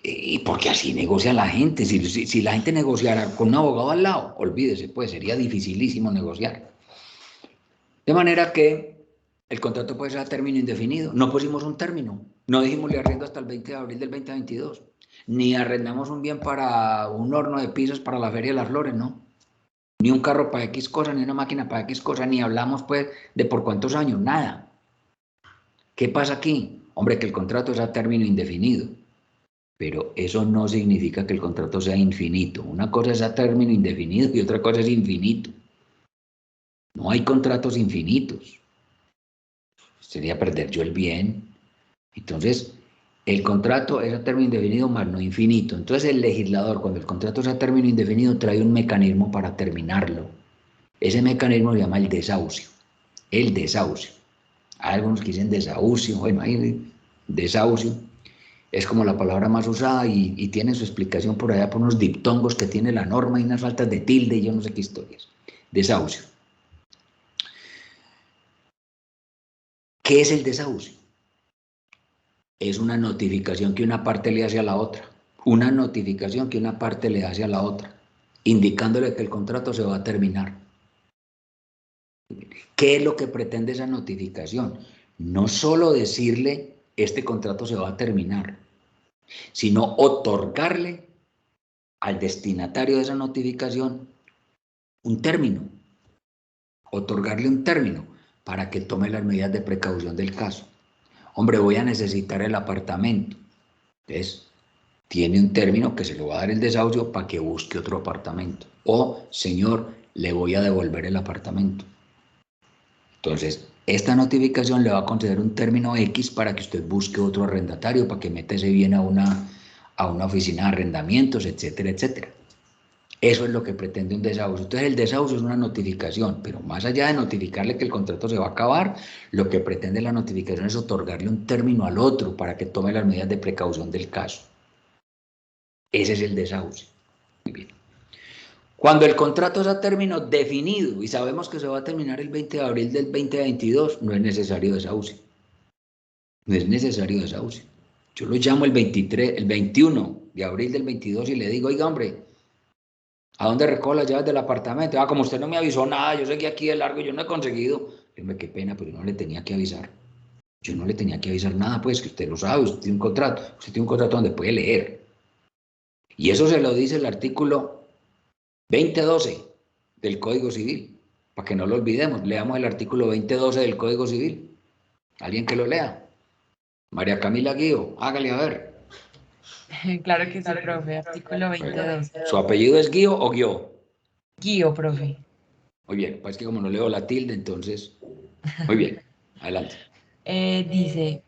Y porque así negocia la gente. Si la gente negociara con un abogado al lado, olvídese, pues sería dificilísimo negociar. De manera que el contrato puede ser a término indefinido. No pusimos un término. No dijimos le arriendo hasta el 20 de abril del 2022. Ni arrendamos un bien para un horno de pizzas para la Feria de las Flores, ¿no? Ni un carro para X cosa, ni una máquina para X cosa, ni hablamos pues de por cuántos años, nada. ¿Qué pasa aquí? Hombre, que el contrato es a término indefinido. Pero eso no significa que el contrato sea infinito. Una cosa es a término indefinido y otra cosa es infinito. No hay contratos infinitos. Sería perder yo el bien. Entonces, el contrato es a término indefinido más no infinito. Entonces, el legislador, cuando el contrato es a término indefinido, trae un mecanismo para terminarlo. Ese mecanismo se llama el desahucio. El desahucio. Hay algunos que dicen desahucio. Bueno, hay desahucio. Es como la palabra más usada y tiene su explicación por allá por unos diptongos que tiene la norma y unas faltas de tilde y yo no sé qué historias. Desahucio. ¿Qué es el desahucio? Es una notificación que una parte le hace a la otra. Una notificación que una parte le hace a la otra, indicándole que el contrato se va a terminar. ¿Qué es lo que pretende esa notificación? No solo decirle este contrato se va a terminar, sino otorgarle al destinatario de esa notificación un término, otorgarle un término para que tome las medidas de precaución del caso. Hombre, voy a necesitar el apartamento. Entonces, tiene un término que se le va a dar el desahucio para que busque otro apartamento. O, señor, le voy a devolver el apartamento. Entonces, esta notificación le va a conceder un término X para que usted busque otro arrendatario, para que meta ese bien a una oficina de arrendamientos, etcétera, etcétera. Eso es lo que pretende un desahucio. Entonces, el desahucio es una notificación, pero más allá de notificarle que el contrato se va a acabar, lo que pretende la notificación es otorgarle un término al otro para que tome las medidas de precaución del caso. Ese es el desahucio. Muy bien. Cuando el contrato es a término definido y sabemos que se va a terminar el 20 de abril del 2022, no es necesario desahucio. No es necesario desahucio. Yo lo llamo el 21 de abril del 22 y le digo, oiga, hombre, ¿a dónde recojo las llaves del apartamento? Como usted no me avisó nada, yo seguí aquí de largo, yo no he conseguido. Hombre, qué pena, pero yo no le tenía que avisar. Yo no le tenía que avisar nada, pues, que usted lo sabe, usted tiene un contrato donde puede leer. Y eso se lo dice el artículo 2012 del Código Civil, para que no lo olvidemos. Leamos el artículo 2012 del Código Civil. ¿Alguien que lo lea? María Camila Guío, hágale a ver. Claro que sí, profe. Artículo 2012. ¿Su apellido es Guío o Guió? Guío, profe. Muy bien, pues que como no leo la tilde, entonces... Muy bien, adelante. Dice,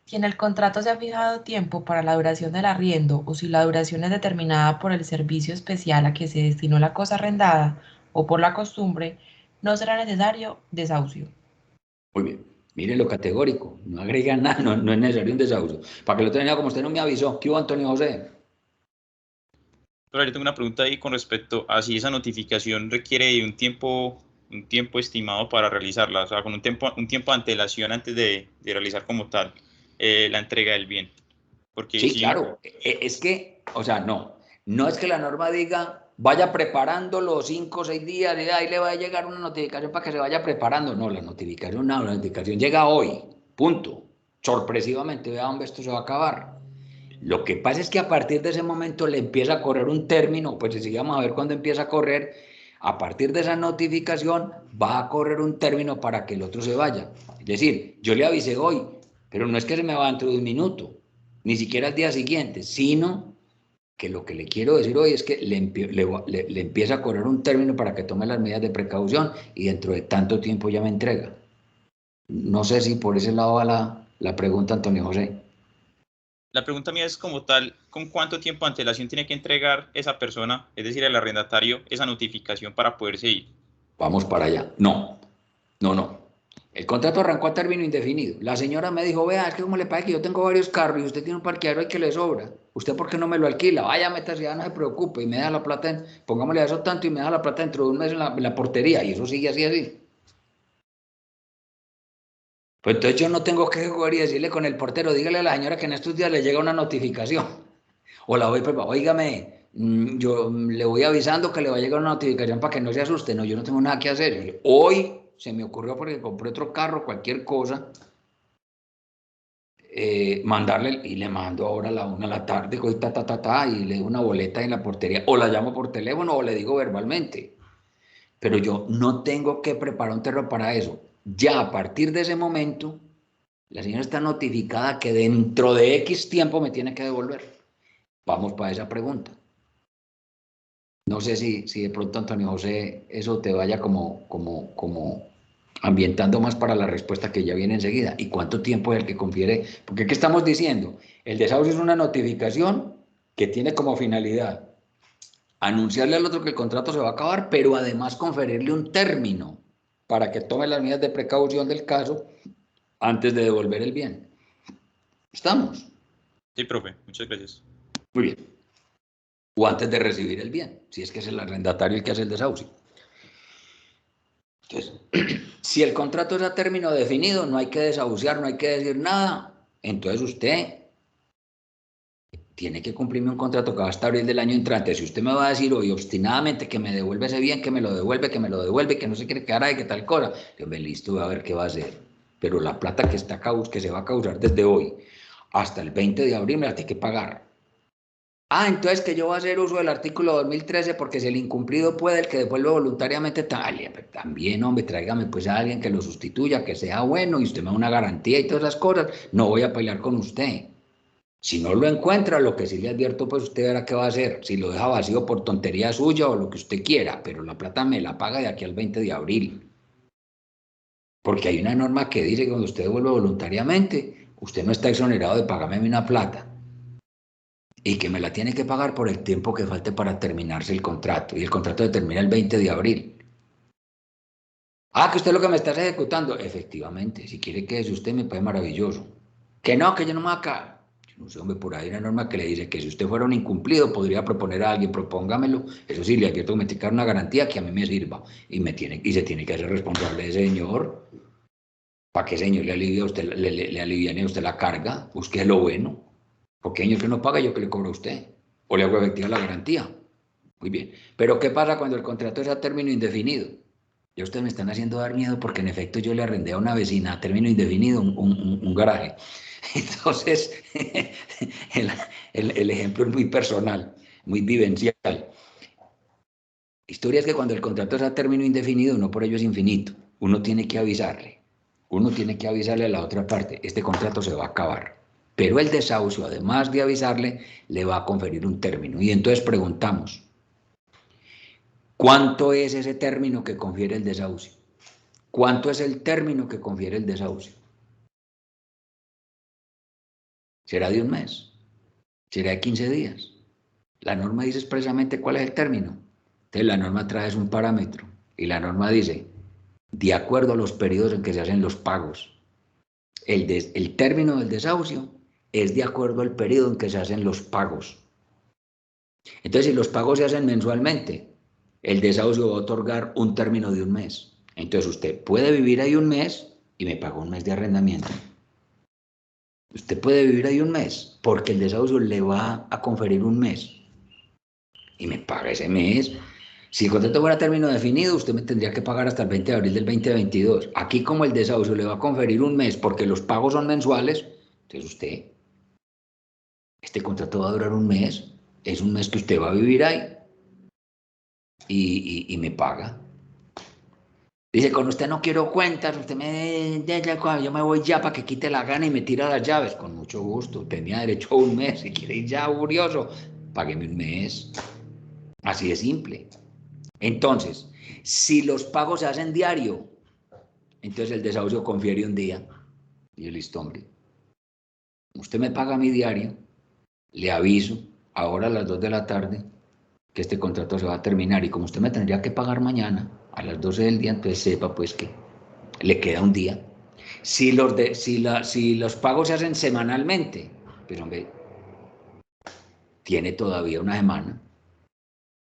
si en el contrato se ha fijado tiempo para la duración del arriendo o si la duración es determinada por el servicio especial a que se destinó la cosa arrendada o por la costumbre, no será necesario desahucio. Muy bien, mire lo categórico, no agrega nada, no es necesario un desahucio. Para que lo tenga como usted no me avisó. ¿Qué hubo, Antonio José? Pero yo tengo una pregunta ahí con respecto a si esa notificación requiere de un tiempo estimado para realizarla, o sea, con un tiempo de antelación antes de realizar como tal la entrega del bien. Porque sí, claro, es que, o sea, no es que la norma diga, vaya preparando los 5 o 6 días, y ahí le va a llegar una notificación para que se vaya preparando. No, la notificación llega hoy, punto. sorpresivamente, vea, hombre, esto se va a acabar. Lo que pasa es que a partir de ese momento le empieza a correr un término, pues si vamos a ver cuándo empieza a correr, a partir de esa notificación va a correr un término para que el otro se vaya. Es decir, yo le avisé hoy, pero no es que se me va dentro de un minuto, ni siquiera al día siguiente, sino que lo que le quiero decir hoy es que le empieza a correr un término para que tome las medidas de precaución y dentro de tanto tiempo ya me entrega. No sé si por ese lado va la pregunta, Antonio José. La pregunta mía es como tal, ¿con cuánto tiempo de antelación tiene que entregar esa persona, es decir, el arrendatario, esa notificación para poderse ir? Vamos para allá. No. El contrato arrancó a término indefinido. La señora me dijo, vea, es que como le parece que yo tengo varios carros y usted tiene un parqueadero ahí que le sobra. ¿Usted por qué no me lo alquila? Vaya, métase, ya no se preocupe y me da la plata, pongámosle a eso tanto y me da la plata dentro de un mes en la portería y eso sigue así. Pues entonces yo no tengo que jugar y decirle con el portero, dígale a la señora que en estos días le llega una notificación. O la voy, oígame, yo le voy avisando que le va a llegar una notificación para que no se asuste. No, yo no tengo nada que hacer. Hoy se me ocurrió porque compré otro carro, cualquier cosa, mandarle, y le mando ahora a la 1 de la tarde, y le doy una boleta en la portería, o la llamo por teléfono o le digo verbalmente. Pero yo no tengo que preparar un terreno para eso. Ya a partir de ese momento, la señora está notificada que dentro de X tiempo me tiene que devolver. Vamos para esa pregunta. No sé si de pronto, Antonio José, eso te vaya como ambientando más para la respuesta que ya viene enseguida. ¿Y cuánto tiempo es el que confiere? Porque ¿qué estamos diciendo? El desahucio es una notificación que tiene como finalidad anunciarle al otro que el contrato se va a acabar, pero además conferirle un término para que tome las medidas de precaución del caso antes de devolver el bien. ¿Estamos? Sí, profe, muchas gracias. Muy bien. O antes de recibir el bien, si es que es el arrendatario el que hace el desahucio. Entonces, si el contrato es a término definido, no hay que desahuciar, no hay que decir nada, entonces usted tiene que cumplirme un contrato que va hasta abril del año entrante. Si usted me va a decir hoy obstinadamente que me devuelve ese bien, que me lo devuelve, que no se quiere quedar ahí, que tal cosa, yo me listo, voy a ver qué va a hacer. Pero la plata que se va a causar desde hoy hasta el 20 de abril me la tiene que pagar. Entonces que yo voy a hacer uso del artículo 2013 porque si el incumplido puede, el que devuelve voluntariamente, también, hombre, tráigame pues a alguien que lo sustituya, que sea bueno y usted me da una garantía y todas esas cosas. No voy a pelear con usted. Si no lo encuentra, lo que sí le advierto, pues usted verá qué va a hacer. Si lo deja vacío por tontería suya o lo que usted quiera, pero la plata me la paga de aquí al 20 de abril. Porque hay una norma que dice que cuando usted devuelve voluntariamente, usted no está exonerado de pagarme una plata. Y que me la tiene que pagar por el tiempo que falte para terminarse el contrato. Y el contrato termina el 20 de abril. Que usted lo que me está ejecutando. Efectivamente, si quiere que eso usted me parece maravilloso. Que no, que yo no me acá. No sé, hombre, por ahí hay una norma que le dice que si usted fuera un incumplido, podría proponer a alguien, propóngamelo. Eso sí, le advierto que me tiene que dar una garantía que a mí me sirva. Y se tiene que hacer responsable de señor. ¿Para qué, señor, le alivia a usted, le aliviane a usted la carga? Busque lo bueno. Porque señor que no paga, yo que le cobro a usted. O le hago efectiva la garantía. Muy bien. Pero ¿qué pasa cuando el contrato es a término indefinido? Ya ustedes me están haciendo dar miedo porque en efecto yo le arrendé a una vecina a término indefinido un garaje. Entonces, el ejemplo es muy personal, muy vivencial. Historia es que cuando el contrato es a término indefinido, no por ello es infinito. Uno tiene que avisarle. Uno tiene que avisarle a la otra parte, este contrato se va a acabar. Pero el desahucio, además de avisarle, le va a conferir un término. Y entonces preguntamos, ¿cuánto es ese término que confiere el desahucio? ¿Cuánto es el término que confiere el desahucio? ¿Será de un mes? ¿Será de 15 días? La norma dice expresamente cuál es el término. Entonces la norma trae un parámetro y la norma dice, de acuerdo a los periodos en que se hacen los pagos. El término del desahucio es de acuerdo al periodo en que se hacen los pagos. Entonces, si los pagos se hacen mensualmente, el desahucio va a otorgar un término de un mes. Entonces, usted puede vivir ahí un mes y me paga un mes de arrendamiento. Usted puede vivir ahí un mes porque el desahucio le va a conferir un mes y me paga ese mes. Si el contrato fuera a término definido, usted me tendría que pagar hasta el 20 de abril del 2022. Aquí, como el desahucio le va a conferir un mes porque los pagos son mensuales, entonces usted, este contrato va a durar un mes, es un mes que usted va a vivir ahí y me paga. Dice, con usted no quiero cuentas, usted yo me voy ya para que quite la gana y me tira las llaves. Con mucho gusto, tenía derecho a un mes, si quiere ir ya furioso, págueme un mes. Así de simple. Entonces, si los pagos se hacen diario, entonces el desahucio confiere un día. Y yo, listo, hombre. Usted me paga mi diario, le aviso ahora a las 2 de la tarde que este contrato se va a terminar. Y como usted me tendría que pagar mañana a las 12 del día, entonces sepa pues que le queda un día. Si los pagos se hacen semanalmente, pues hombre, tiene todavía una semana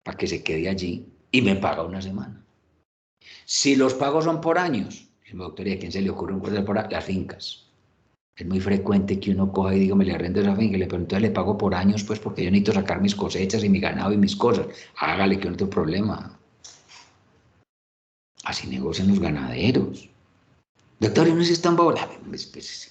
para que se quede allí y me paga una semana. Si los pagos son por años, doctor, ¿y a quién se le ocurre un contrato por las fincas? Es muy frecuente que uno coja y diga, me le arrendo esa finca y le pregunto, le pago por años, pues porque yo necesito sacar mis cosechas y mi ganado y mis cosas. Hágale, que no tengo problema. Así negocian los ganaderos. Doctor, ¿no es tan bola?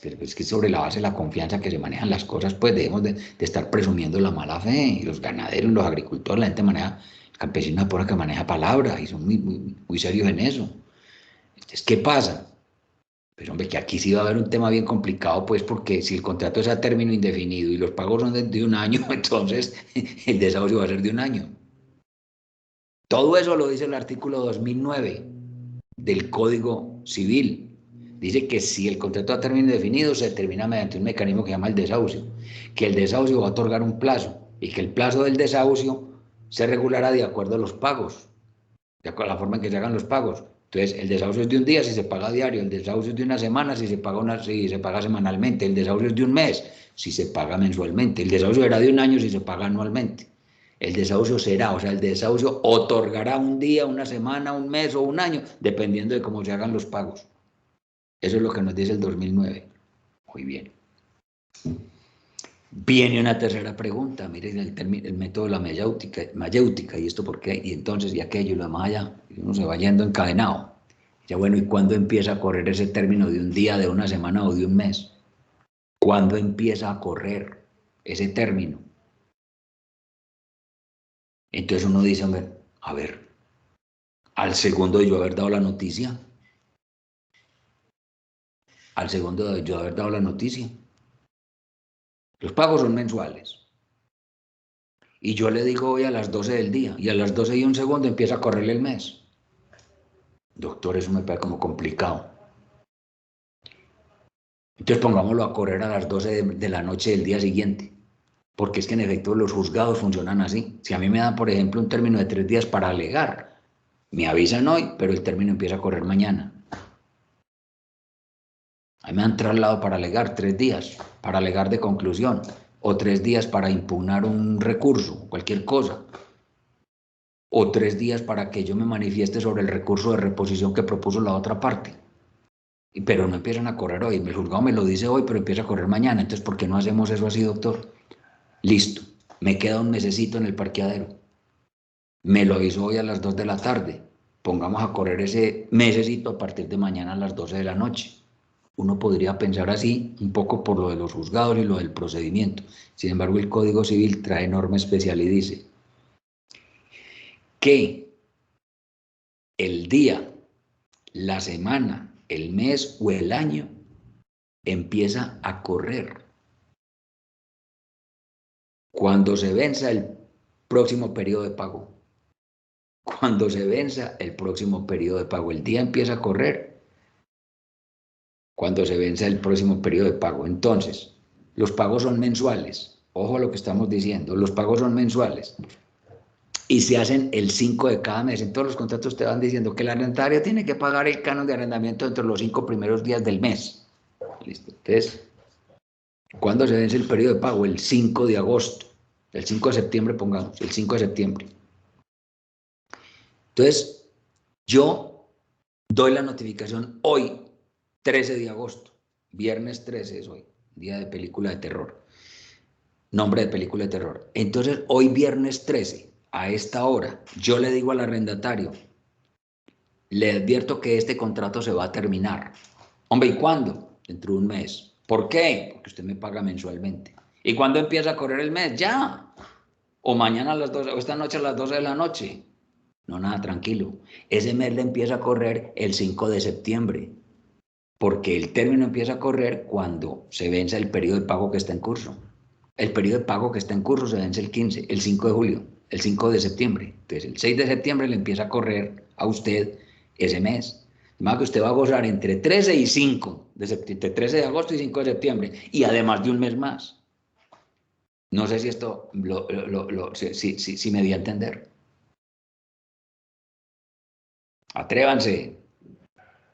Pero es que sobre la base de la confianza que se manejan las cosas, pues debemos de estar presumiendo la mala fe. Y los ganaderos, los agricultores, la gente maneja, el campesino es pura que maneja palabras y son muy serios en eso. Entonces, ¿qué pasa? Pero hombre, que aquí sí va a haber un tema bien complicado, pues porque si el contrato es a término indefinido y los pagos son de un año, entonces el desahucio va a ser de un año. Todo eso lo dice el artículo 2009 del Código Civil. Dice que si el contrato a término indefinido se termina mediante un mecanismo que se llama el desahucio, que el desahucio va a otorgar un plazo y que el plazo del desahucio se regulará de acuerdo a los pagos, de acuerdo a la forma en que se hagan los pagos. Entonces, el desahucio es de un día si se paga diario, el desahucio es de una semana si se paga semanalmente, el desahucio es de un mes si se paga mensualmente, el desahucio era de un año si se paga anualmente. El desahucio será, o sea, el desahucio otorgará un día, una semana, un mes o un año, dependiendo de cómo se hagan los pagos. Eso es lo que nos dice el 2009. Muy bien. Viene una tercera pregunta, miren el método de la mayéutica, y esto por qué, y entonces, y aquello, y lo demás allá, y uno se va yendo encadenado. Ya bueno, ¿y cuándo empieza a correr ese término de un día, de una semana o de un mes? ¿Cuándo empieza a correr ese término? Entonces uno dice, a ver, al segundo de yo haber dado la noticia, al segundo de yo haber dado la noticia, los pagos son mensuales. Y yo le digo hoy a las 12 del día, y a las 12 y un segundo empieza a correrle el mes. Doctor, eso me parece como complicado. Entonces pongámoslo a correr a las 12 de la noche del día siguiente. Porque es que en efecto los juzgados funcionan así. Si a mí me dan, por ejemplo, un término de 3 días para alegar, me avisan hoy, pero el término empieza a correr mañana. A mí me han trasladado para alegar 3 días, para alegar de conclusión, o 3 días para impugnar un recurso, cualquier cosa, o 3 días para que yo me manifieste sobre el recurso de reposición que propuso la otra parte. Pero no empiezan a correr hoy. El juzgado me lo dice hoy, pero empieza a correr mañana. Entonces, ¿por qué no hacemos eso así, doctor? Listo. Me queda un mesecito en el parqueadero. Me lo avisó hoy a las 2 de la tarde. Pongamos a correr ese mesecito a partir de mañana a las 12 de la noche. Uno podría pensar así, un poco por lo de los juzgados y lo del procedimiento. Sin embargo, el Código Civil trae norma especial y dice que el día, la semana, el mes o el año empieza a correr cuando se venza el próximo periodo de pago. Cuando se venza el próximo periodo de pago, el día empieza a correr cuando se venza el próximo periodo de pago. Entonces, los pagos son mensuales. Ojo a lo que estamos diciendo, los pagos son mensuales y se hacen el 5 de cada mes. En todos los contratos te van diciendo que el arrendatario tiene que pagar el canon de arrendamiento entre los 5 primeros días del mes. ¿Listo? Entonces, ¿cuándo se vence el periodo de pago? El 5 de agosto. El 5 de septiembre, pongamos, el 5 de septiembre. Entonces, yo doy la notificación hoy, 13 de agosto. Viernes 13 es hoy, día de película de terror. Nombre de película de terror. Entonces, hoy viernes 13, a esta hora, yo le digo al arrendatario, le advierto que este contrato se va a terminar. Hombre, ¿y cuándo? Dentro de un mes. ¿Por qué? Porque usted me paga mensualmente. ¿Y cuándo empieza a correr el mes? Ya. O mañana a las 12, o esta noche a las 12 de la noche. No, nada, tranquilo. Ese mes le empieza a correr el 5 de septiembre. Porque el término empieza a correr cuando se vence el periodo de pago que está en curso. El periodo de pago que está en curso se vence el 5 de julio, el 5 de septiembre. Entonces, el 6 de septiembre le empieza a correr a usted ese mes. De manera que usted va a gozar entre 13 y 5 de septiembre, 13 de agosto y 5 de septiembre, y además de un mes más. No sé si esto si me di a entender. Atrévanse.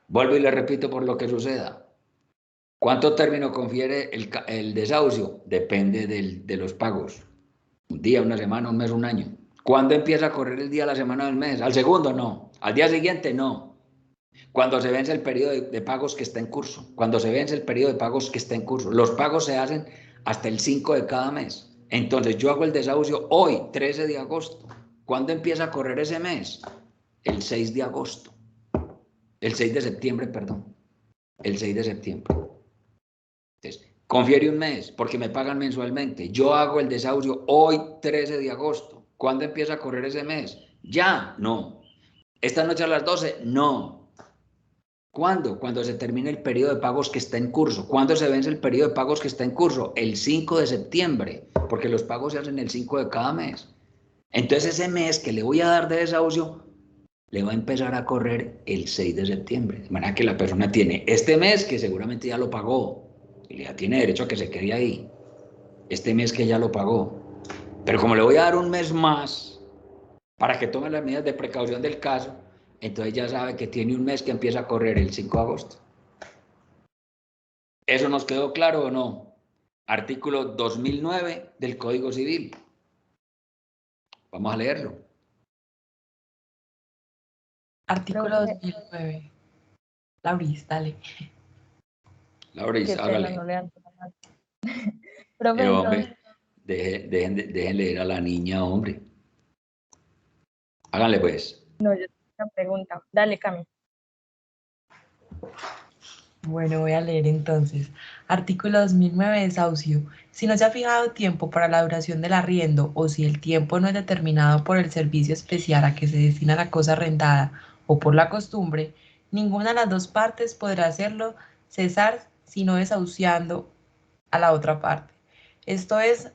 Vuelvo y le repito por lo que suceda. ¿Cuánto término confiere el desahucio? Depende de los pagos. Un día, una semana, un mes, un año. ¿Cuándo empieza a correr el día, la semana, del mes? ¿Al segundo? No. ¿Al día siguiente? No. Cuando se vence el periodo de pagos que está en curso. Cuando se vence el periodo de pagos que está en curso. Los pagos se hacen hasta el 5 de cada mes. Entonces yo hago el desahucio hoy, 13 de agosto. ¿Cuándo empieza a correr ese mes? El 6 de agosto. El 6 de septiembre, perdón. El 6 de septiembre. Entonces, confiere un mes porque me pagan mensualmente. Yo hago el desahucio hoy, 13 de agosto. ¿Cuándo empieza a correr ese mes? Ya, no. ¿Esta noche a las 12? No. ¿Cuándo? Cuando se termine el periodo de pagos que está en curso. ¿Cuándo se vence el periodo de pagos que está en curso? El 5 de septiembre, porque los pagos se hacen el 5 de cada mes. Entonces ese mes que le voy a dar de desahucio le va a empezar a correr el 6 de septiembre. De manera que la persona tiene este mes que seguramente ya lo pagó y ya tiene derecho a que se quede ahí. Este mes que ya lo pagó. Pero como le voy a dar un mes más para que tome las medidas de precaución del caso, entonces ya sabe que tiene un mes que empieza a correr el 5 de agosto. ¿Eso nos quedó claro o no? Artículo 2009 del Código Civil. Vamos a leerlo. Artículo 2009. Lauris, dale. Lauris, hágale. Profe, Hombre, dejen leer a la niña, hombre. Háganle pues. no, yo tengo una pregunta. Dale, Cami. Bueno, voy a leer entonces. Artículo 2009, desahucio. Si no se ha fijado tiempo para la duración del arriendo o si el tiempo no es determinado por el servicio especial a que se destina la cosa arrendada o por la costumbre, ninguna de las dos partes podrá hacerlo cesar sino desahuciando a la otra parte. Esto es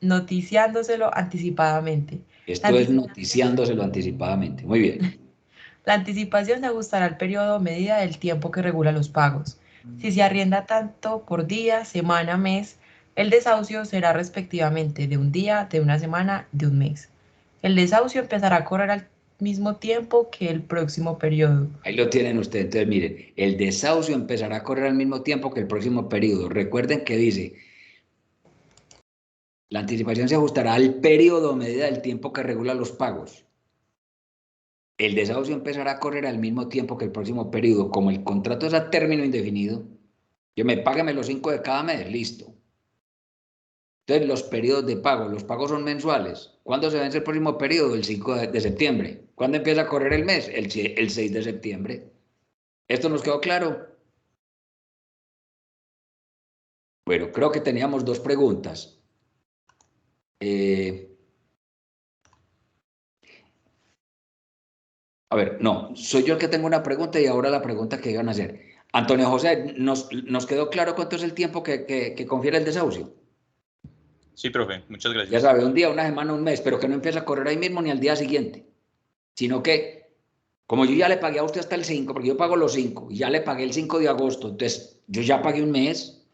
noticiándoselo anticipadamente. Esto es noticiándoselo anticipadamente. Muy bien. La anticipación se ajustará al periodo o medida del tiempo que regula los pagos. Si se arrienda tanto por día, semana, mes, el desahucio será respectivamente de un día, de una semana, de un mes. El desahucio empezará a correr al mismo tiempo que el próximo periodo. Ahí lo tienen ustedes. Entonces, miren, el desahucio empezará a correr al mismo tiempo que el próximo periodo. Recuerden que dice, la anticipación se ajustará al periodo o medida del tiempo que regula los pagos. El desahucio empezará a correr al mismo tiempo que el próximo periodo. Como el contrato es a término indefinido, yo págame los 5 de cada mes, listo. Entonces, los periodos de pago, los pagos son mensuales. ¿Cuándo se vence el próximo periodo? El 5 de septiembre. ¿Cuándo empieza a correr el mes? El 6 de septiembre. ¿Esto nos quedó claro? Bueno, creo que teníamos dos preguntas. A ver, no, soy yo el que tengo una pregunta y ahora la pregunta que iban a hacer. Antonio José, ¿nos quedó claro cuánto es el tiempo que confiere el desahucio? Sí, profe, muchas gracias. Ya sabe, un día, una semana, un mes, pero que no empiece a correr ahí mismo ni al día siguiente, sino que, como yo ya le pagué a usted hasta el 5, porque yo pago los 5, y ya le pagué el 5 de agosto, entonces yo ya pagué un mes,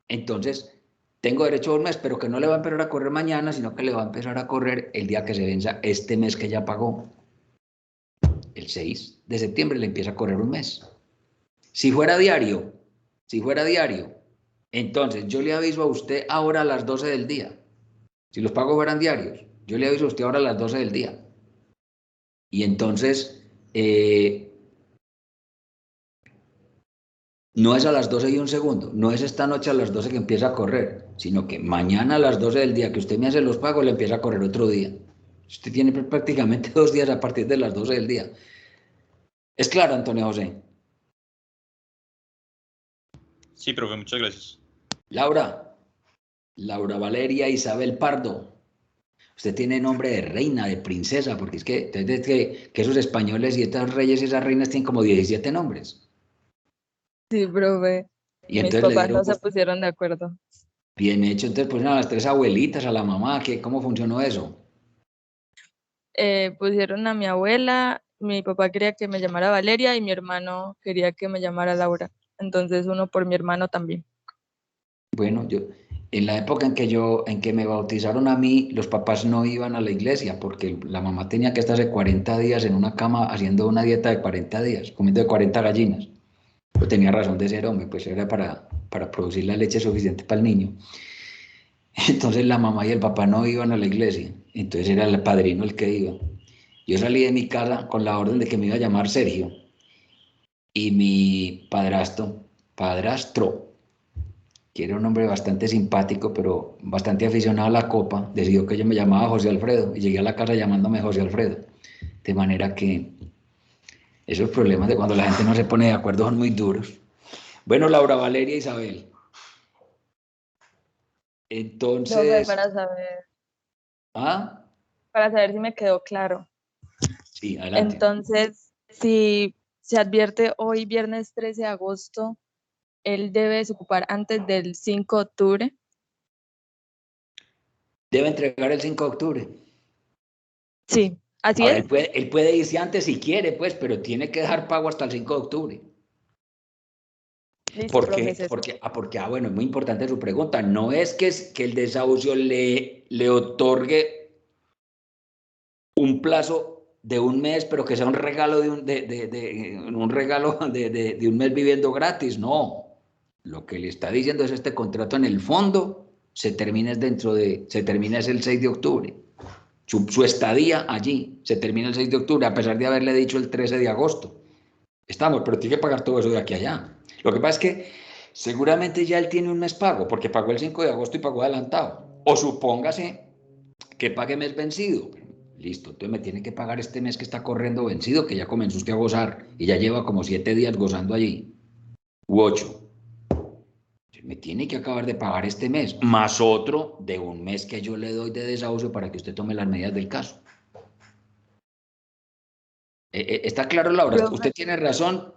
entonces tengo derecho a un mes, pero que no le va a empezar a correr mañana, sino que le va a empezar a correr el día que se venza este mes que ya pagó. El 6 de septiembre le empieza a correr un mes. Si fuera diario, entonces yo le aviso a usted ahora a las 12 del día. Si los pagos fueran diarios, yo le aviso a usted ahora a las 12 del día. Y entonces, no es a las 12 y un segundo, no es esta noche a las 12 que empieza a correr, sino que mañana a las 12 del día que usted me hace los pagos, le empieza a correr otro día. Usted tiene prácticamente 2 días a partir de las 12 del día. ¿Es claro, Antonio José? Sí, profe, muchas gracias. Laura Valeria Isabel Pardo. Usted tiene nombre de reina, de princesa, porque es que esos españoles y estos reyes y esas reinas tienen como 17 nombres. Sí, profe. Y Mis entonces le papás dieron no se pusieron de acuerdo. bien hecho. Entonces pusieron a las 3 abuelitas, a la mamá. ¿Cómo funcionó eso? Pusieron a mi abuela, mi papá quería que me llamara Valeria y mi hermano quería que me llamara Laura. Entonces uno por mi hermano también. Bueno, en la época en que me bautizaron a mí, los papás no iban a la iglesia porque la mamá tenía que estarse 40 días en una cama haciendo una dieta de 40 días, comiendo de 40 gallinas. Pues tenía razón de ser hombre, pues era para producir la leche suficiente para el niño. Entonces la mamá y el papá no iban a la iglesia, entonces era el padrino el que iba. Yo salí de mi casa con la orden de que me iba a llamar Sergio y mi padrastro, que era un hombre bastante simpático, pero bastante aficionado a la copa, decidió que yo me llamaba José Alfredo y llegué a la casa llamándome José Alfredo. De manera que esos problemas de cuando la gente no se pone de acuerdo son muy duros. Bueno, Laura Valeria Isabel. Profe, Entonces, ¿ah? para saber si me quedó claro. Sí, adelante. Entonces, si se advierte hoy, viernes 13 de agosto, él debe desocupar antes del 5 de octubre. Debe entregar el 5 de octubre. Sí, así Ahora, es. él puede irse antes si quiere, pues, pero tiene que dejar pago hasta el 5 de octubre. Listo, ¿Por profe. qué? Bueno, es muy importante su pregunta. No es que el desahucio le otorgue un plazo de un mes, pero que sea un regalo un regalo de un mes viviendo gratis. No. Lo que le está diciendo es este contrato en el fondo se termina es el 6 de octubre. Su estadía allí se termina el 6 de octubre, a pesar de haberle dicho el 13 de agosto. Estamos, pero tiene que pagar todo eso de aquí a allá. Lo que pasa es que seguramente ya él tiene un mes pago, porque pagó el 5 de agosto y pagó adelantado. O supóngase que pague mes vencido. Listo, entonces me tiene que pagar este mes que está corriendo vencido, que ya comenzó usted a gozar y ya lleva como 7 días gozando allí, u 8. Me tiene que acabar de pagar este mes, más otro de un mes que yo le doy de desahucio para que usted tome las medidas del caso. ¿Está claro, Laura? Profe, Usted tiene razón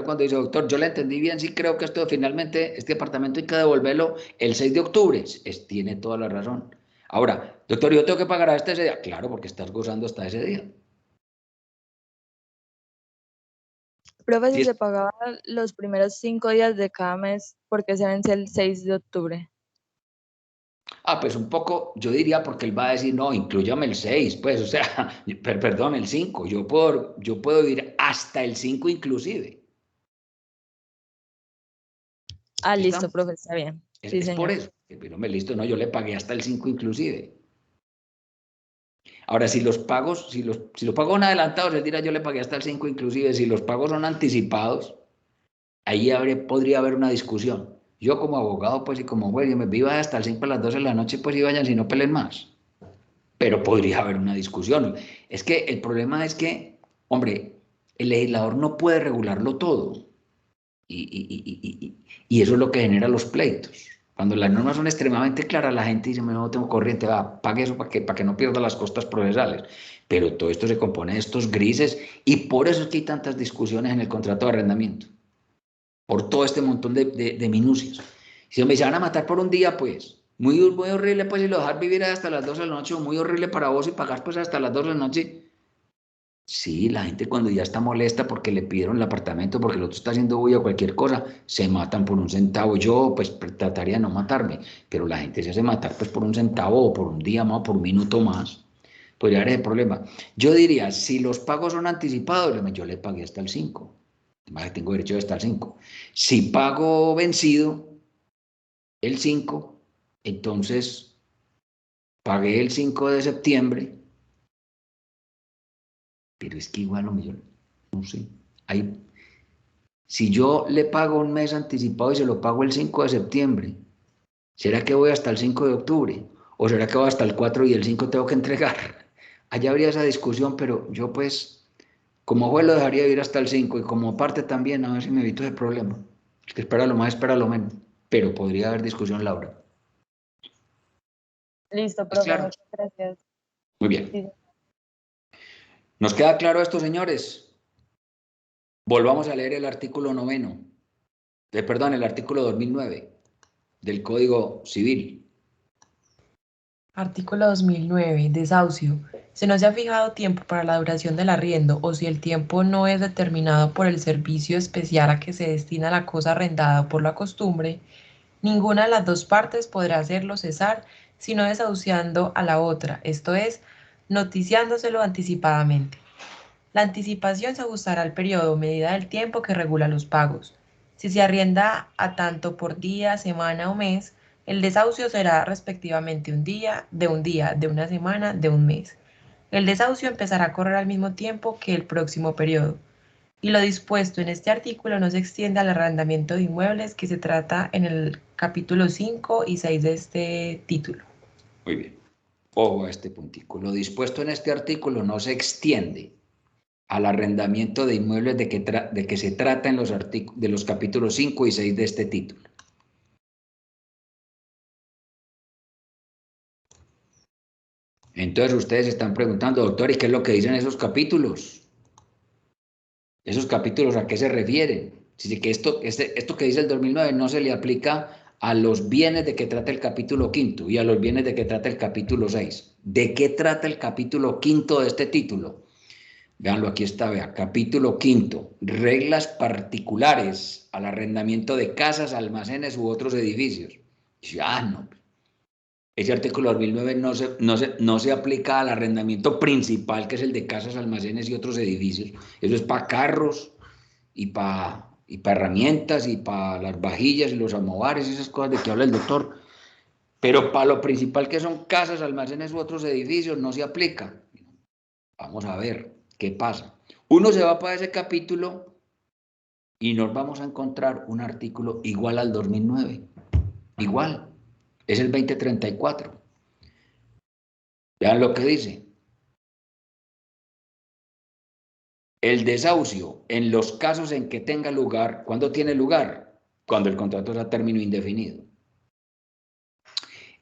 cuando dice, doctor, yo le entendí bien, sí creo que esto finalmente, este apartamento hay que devolverlo el 6 de octubre. Tiene toda la razón. Ahora, doctor, ¿yo tengo que pagar hasta ese día? Claro, porque estás gozando hasta ese día. si se pagaba los primeros 5 días de cada mes, porque se vence el 6 de octubre. Pues un poco, yo diría, porque él va a decir, no, inclúyame el 6, pues, o sea, perdón, el 5. Yo puedo ir hasta el 5 inclusive. Listo, ¿Estamos? profe, está bien. Sí, Es por señor. eso. Pero me listo, no, yo le pagué hasta el 5 inclusive. Ahora, si los pagos son adelantados, él dirá, yo le pagué hasta el 5 inclusive. Si los pagos son anticipados, ahí podría haber una discusión. Yo como abogado, pues, y como juez, yo me viva hasta el 5 a las 12 de la noche, pues, y vayan si no peleen más. Pero podría haber una discusión. Es que el problema es que, hombre, el legislador no puede regularlo todo. Y eso es lo que genera los pleitos. Cuando las normas son extremadamente claras, la gente dice, no tengo corriente, pague eso para que no pierda las costas procesales. Pero todo esto se compone de estos grises y por eso es que hay tantas discusiones en el contrato de arrendamiento. Por todo este montón de minucias. Si me van a matar por un día, pues, muy horrible, pues, y lo dejar vivir hasta las 12 de la noche, o muy horrible para vos y pagar, pues, hasta las 12 de la noche. Sí, la gente cuando ya está molesta porque le pidieron el apartamento, porque el otro está haciendo bulla o cualquier cosa, se matan por un centavo. Yo, pues, trataría de no matarme, pero la gente se hace matar, pues, por un centavo o por un día más, o por un minuto más. Podría haber ese problema. Yo diría, si los pagos son anticipados, yo le pagué hasta el 5. Además, tengo derecho hasta el 5. Si pago vencido, el 5, entonces pagué el 5 de septiembre, pero es que igual no sé. Si yo le pago un mes anticipado y se lo pago el 5 de septiembre, ¿será que voy hasta el 5 de octubre? ¿O será que voy hasta el 4 y el 5 tengo que entregar? allá habría esa discusión, pero yo pues, como juez lo dejaría ir hasta el 5 y como parte también, a ver si me evito ese problema. El que espera lo más, espera lo menos. Pero podría haber discusión, Laura. Listo, ¿Es profe, claro? muchas gracias. Muy bien. Sí. ¿Nos queda claro esto, señores? Volvamos a leer el artículo 9, perdón, el artículo 2009 del Código Civil. Artículo 2009. Desahucio. Si no se ha fijado tiempo para la duración del arriendo o si el tiempo no es determinado por el servicio especial a que se destina la cosa arrendada por la costumbre, ninguna de las dos partes podrá hacerlo cesar sino desahuciando a la otra, esto es, noticiándoselo anticipadamente. La anticipación se ajustará al periodo o medida del tiempo que regula los pagos. Si se arrienda a tanto por día, semana o mes, el desahucio será respectivamente un día, de una semana, de un mes. El desahucio empezará a correr al mismo tiempo que el próximo periodo. Y lo dispuesto en este artículo no se extiende al arrendamiento de inmuebles que se trata en el capítulo 5 y 6 de este título. Muy bien. Ojo a este puntico. Lo dispuesto en este artículo no se extiende al arrendamiento de inmuebles de que se trata en de los capítulos 5 y 6 de este título. Entonces ustedes están preguntando, doctor, ¿y qué es lo que dicen esos capítulos? ¿Esos capítulos a qué se refieren? Dice que esto que dice el 2009 no se le aplica a los bienes de que trata el capítulo 5 y a los bienes de que trata el capítulo 6. ¿De qué trata el capítulo 5 de este título? Véanlo, aquí está, vea, capítulo 5, reglas particulares al arrendamiento de casas, almacenes u otros edificios. Ya no. Ese artículo 2009 no se aplica al arrendamiento principal, que es el de casas, almacenes y otros edificios. Eso es para carros y para herramientas y para las vajillas y los almohares, esas cosas de que habla el doctor. Pero para lo principal, que son casas, almacenes u otros edificios, no se aplica. Vamos a ver qué pasa. Uno se va para ese capítulo y nos vamos a encontrar un artículo igual al 2009. Igual. Es el 2034. Vean lo que dice. El desahucio en los casos en que tenga lugar, ¿cuándo tiene lugar? Cuando el contrato es a término indefinido.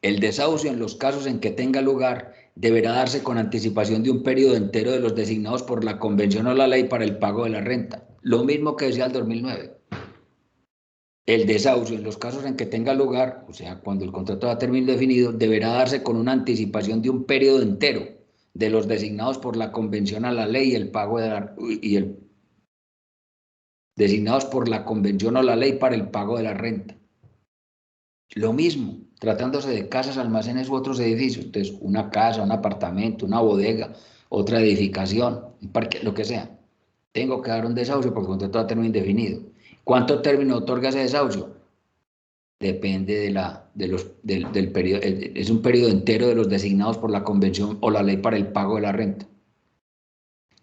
El desahucio en los casos en que tenga lugar deberá darse con anticipación de un periodo entero de los designados por la convención o la ley para el pago de la renta. Lo mismo que decía el 2009. El desahucio en los casos en que tenga lugar, o sea, cuando el contrato va a término indefinido, deberá darse con una anticipación de un periodo entero de los designados por la convención a la ley y el pago de la, designados por la convención o la ley para el pago de la renta. Lo mismo, tratándose de casas, almacenes u otros edificios. Entonces, una casa, un apartamento, una bodega, otra edificación, un parque, lo que sea. Tengo que dar un desahucio porque el contrato va a término indefinido. ¿Cuánto término otorga ese desahucio? Depende del periodo. Es un periodo entero de los designados por la convención o la ley para el pago de la renta.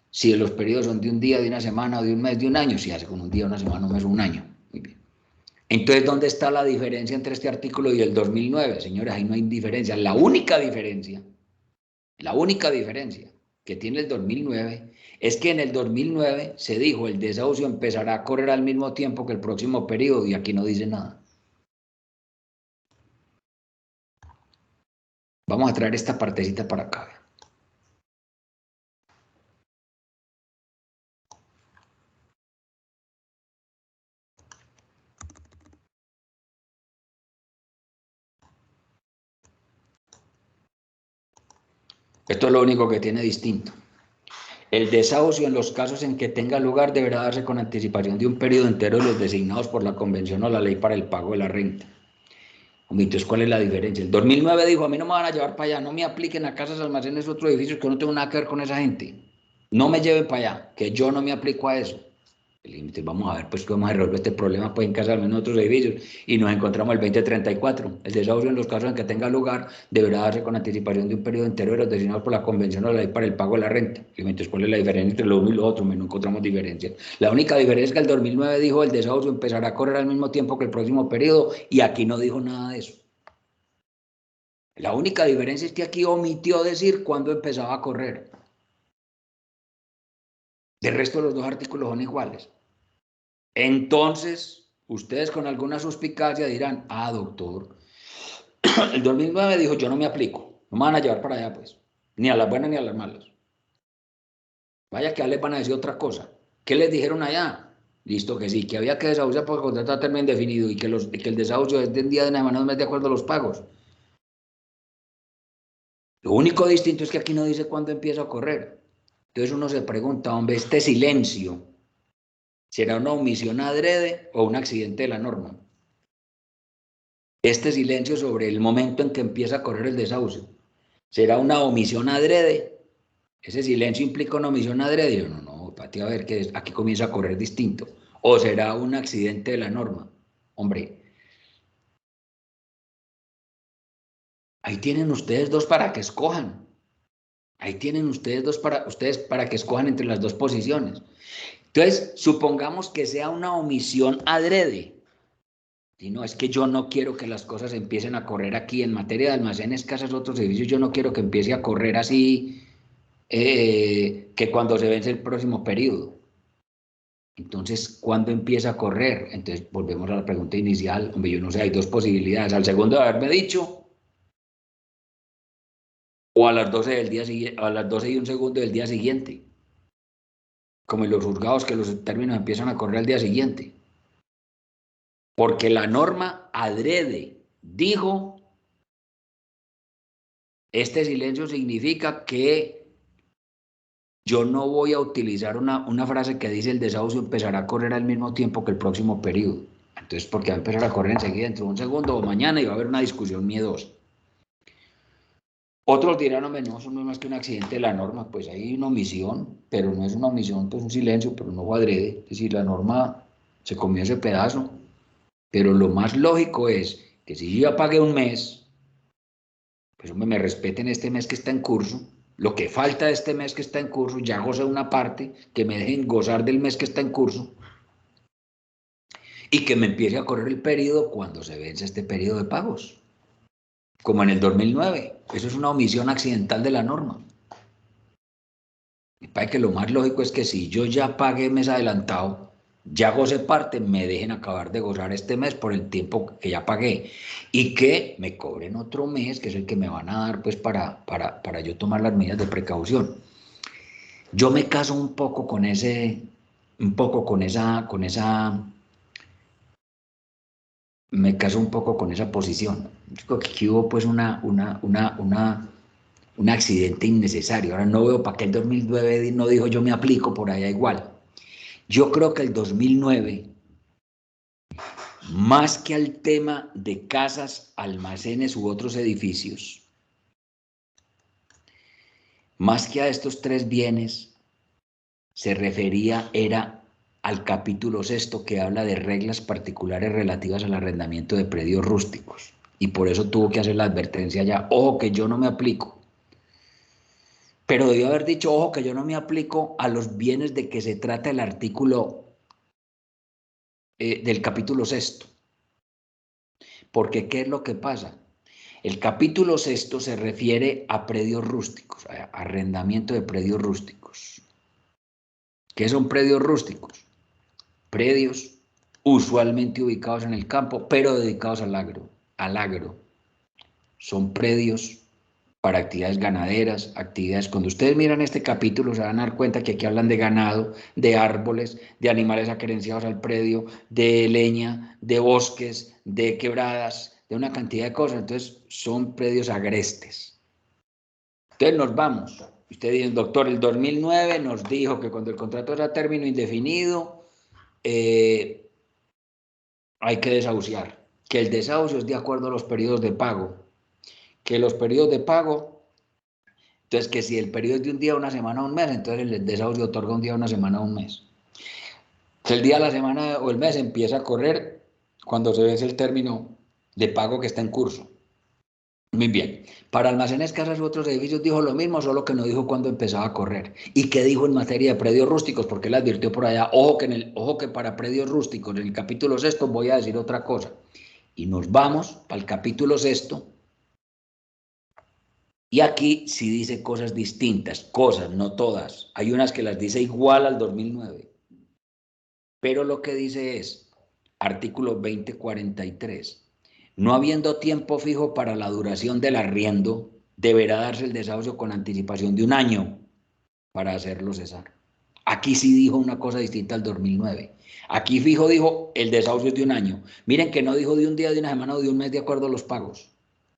Si los periodos son de un día, de una semana, o de un mes, de un año, si hace con un día, una semana, un mes, un año. Muy bien. Entonces, ¿dónde está la diferencia entre este artículo y el 2009? Señores, ahí no hay diferencia. La única diferencia que tiene el 2009 es que en el 2009 se dijo el desahucio empezará a correr al mismo tiempo que el próximo periodo y aquí no dice nada. Vamos a traer esta partecita para acá. Esto es lo único que tiene distinto. El desahucio en los casos en que tenga lugar deberá darse con anticipación de un periodo entero de los designados por la convención o la ley para el pago de la renta. Entonces, ¿cuál es la diferencia? El 2009 dijo, a mí no me van a llevar para allá, no me apliquen a casas, almacenes, otros edificios, que no tengo nada que ver con esa gente. No me lleven para allá, que yo no me aplico a eso. Entonces, vamos a ver, pues, cómo se resuelve este problema pues, en casas, almacenes, otros edificios. Y nos encontramos el 2034. El desahucio en los casos en que tenga lugar deberá darse con anticipación de un periodo entero de los designados por la convención o la ley para el pago de la renta. Entonces, ¿cuál es la diferencia entre lo uno y lo otro? No encontramos diferencias. La única diferencia es que el 2009 dijo el desahucio empezará a correr al mismo tiempo que el próximo periodo y aquí no dijo nada de eso. La única diferencia es que aquí omitió decir cuándo empezaba a correr. Del resto, los dos artículos son iguales. Entonces, ustedes con alguna suspicacia dirán, ah, doctor, el 2009 dijo, yo no me aplico, no me van a llevar para allá, pues, ni a las buenas ni a las malas. Vaya que ya les van a decir otra cosa. ¿Qué les dijeron allá? Listo, que sí, que había que desahuciar por contrato a término indefinido y que el desahucio es de un día de una semana, un mes de acuerdo a los pagos. Lo único distinto es que aquí no dice cuándo empieza a correr. Entonces uno se pregunta, hombre, este silencio, ¿será una omisión adrede o un accidente de la norma? Este silencio sobre el momento en que empieza a correr el desahucio, ¿será una omisión adrede? ¿Ese silencio implica una omisión adrede? Yo, no, Pati, a ver, que aquí comienza a correr distinto. ¿O será un accidente de la norma? Hombre, ahí tienen ustedes dos para que escojan. Ahí tienen ustedes para que escojan entre las dos posiciones. Entonces, supongamos que sea una omisión adrede. Y no, es que yo no quiero que las cosas empiecen a correr aquí en materia de almacenes, casas, otros servicios. Yo no quiero que empiece a correr así, que cuando se vence el próximo periodo. Entonces, ¿cuándo empieza a correr? Entonces, volvemos a la pregunta inicial. Hombre, yo no sé, hay dos posibilidades. Al segundo de haberme dicho, o a las 12 del día siguiente, a las 12 y un segundo del día siguiente. Como en los juzgados, que los términos empiezan a correr al día siguiente. Porque la norma adrede dijo, este silencio significa que yo no voy a utilizar una frase que dice el desahucio empezará a correr al mismo tiempo que el próximo periodo. Entonces, porque va a empezar a correr enseguida, dentro de un segundo o mañana, y va a haber una discusión miedosa. Otros dirán, hombre, no, eso no es más que un accidente de la norma. Pues hay una omisión, pero no es una omisión, pues un silencio, pero no fue adrede. Es decir, la norma se comió ese pedazo. Pero lo más lógico es que si yo ya pagué un mes, pues hombre, me respeten este mes que está en curso. Lo que falta de este mes que está en curso, ya gocé una parte, que me dejen gozar del mes que está en curso y que me empiece a correr el periodo cuando se vence este periodo de pagos. Como en el 2009. Eso es una omisión accidental de la norma. Me parece que lo más lógico es que si yo ya pagué mes adelantado, ya gocé parte, me dejen acabar de gozar este mes por el tiempo que ya pagué y que me cobren otro mes, que es el que me van a dar pues para yo tomar las medidas de precaución. Yo me caso un poco con esa, me caso un poco con esa posición. Yo creo que aquí hubo pues un accidente innecesario. Ahora no veo para qué el 2009 no dijo yo me aplico por allá igual. Yo creo que el 2009, más que al tema de casas, almacenes u otros edificios, más que a estos tres bienes, se refería era al capítulo 6 que habla de reglas particulares relativas al arrendamiento de predios rústicos. Y por eso tuvo que hacer la advertencia ya, ojo que yo no me aplico. Pero debió haber dicho, ojo que yo no me aplico a los bienes de que se trata el artículo del capítulo 6. Porque, ¿qué es lo que pasa? El capítulo 6 se refiere a predios rústicos, a arrendamiento de predios rústicos. ¿Qué son predios rústicos? Predios usualmente ubicados en el campo, pero dedicados al agro. Son predios para actividades ganaderas, actividades. Cuando ustedes miran este capítulo se van a dar cuenta que aquí hablan de ganado, de árboles, de animales acerenciados al predio, de leña, de bosques, de quebradas, de una cantidad de cosas. Entonces son predios agrestes. Entonces nos vamos. Usted dice, doctor, el 2009 nos dijo que cuando el contrato era a término indefinido, hay que desahuciar. Que el desahucio es de acuerdo a los periodos de pago. Que los periodos de pago, entonces que si el periodo es de un día, una semana, un mes, entonces el desahucio otorga un día, una semana, un mes. El día, la semana o el mes empieza a correr cuando se vence el término de pago que está en curso. Muy bien. Para almacenes, casas u otros edificios dijo lo mismo, solo que no dijo cuándo empezaba a correr. ¿Y qué dijo en materia de predios rústicos? Porque él advirtió por allá, ojo que para predios rústicos, en el capítulo 6 voy a decir otra cosa. Y nos vamos para el capítulo 6, Y aquí sí dice cosas distintas, cosas, no todas. Hay unas que las dice igual al 2009. Pero lo que dice es, artículo 2043, no habiendo tiempo fijo para la duración del arriendo, deberá darse el desahucio con anticipación de 1 año para hacerlo cesar. Aquí sí dijo una cosa distinta al 2009. Aquí fijo dijo el desahucio es de 1 año. Miren que no dijo de un día, de una semana o de un mes de acuerdo a los pagos.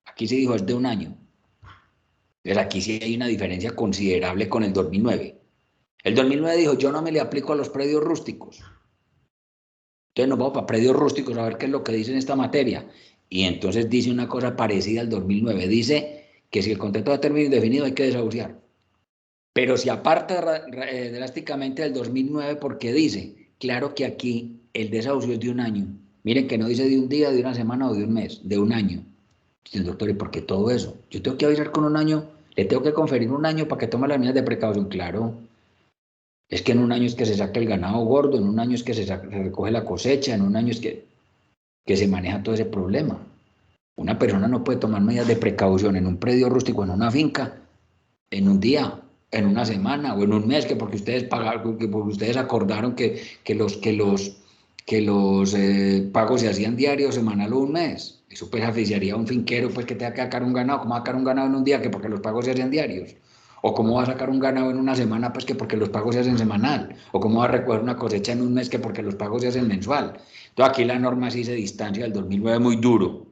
Aquí sí dijo es de 1 año. Entonces aquí sí hay una diferencia considerable con el 2009. El 2009 dijo yo no me le aplico a los predios rústicos. Entonces nos vamos para predios rústicos a ver qué es lo que dice en esta materia. Y entonces dice una cosa parecida al 2009. Dice que si el contrato de término indefinido hay que desahuciar. Pero se aparta drásticamente del 2009 porque dice, claro que aquí el desahucio es de 1 año. Miren que no dice de un día, de una semana o de un mes, de 1 año. Dice el doctor, ¿y por qué todo eso? Yo tengo que avisar con 1 año, le tengo que conferir 1 año para que tome las medidas de precaución. Claro, es que en 1 año es que se saca el ganado gordo, en 1 año es que se recoge la cosecha, en 1 año es que se maneja todo ese problema. Una persona no puede tomar medidas de precaución en un predio rústico, en una finca, en un día, en 1 semana o en 1 mes, que porque ustedes pagaron, que porque ustedes acordaron que los pagos se hacían diarios, semanal o 1 mes. Eso pues oficiaría a un finquero pues que tenga que sacar un ganado. ¿Cómo va a sacar un ganado en 1 día? Que porque los pagos se hacían diarios. O cómo va a sacar un ganado en 1 semana, pues que porque los pagos se hacen semanal. O cómo va a recoger una cosecha en 1 mes, que porque los pagos se hacen mensual. Entonces aquí la norma sí se distancia del 2009 muy duro.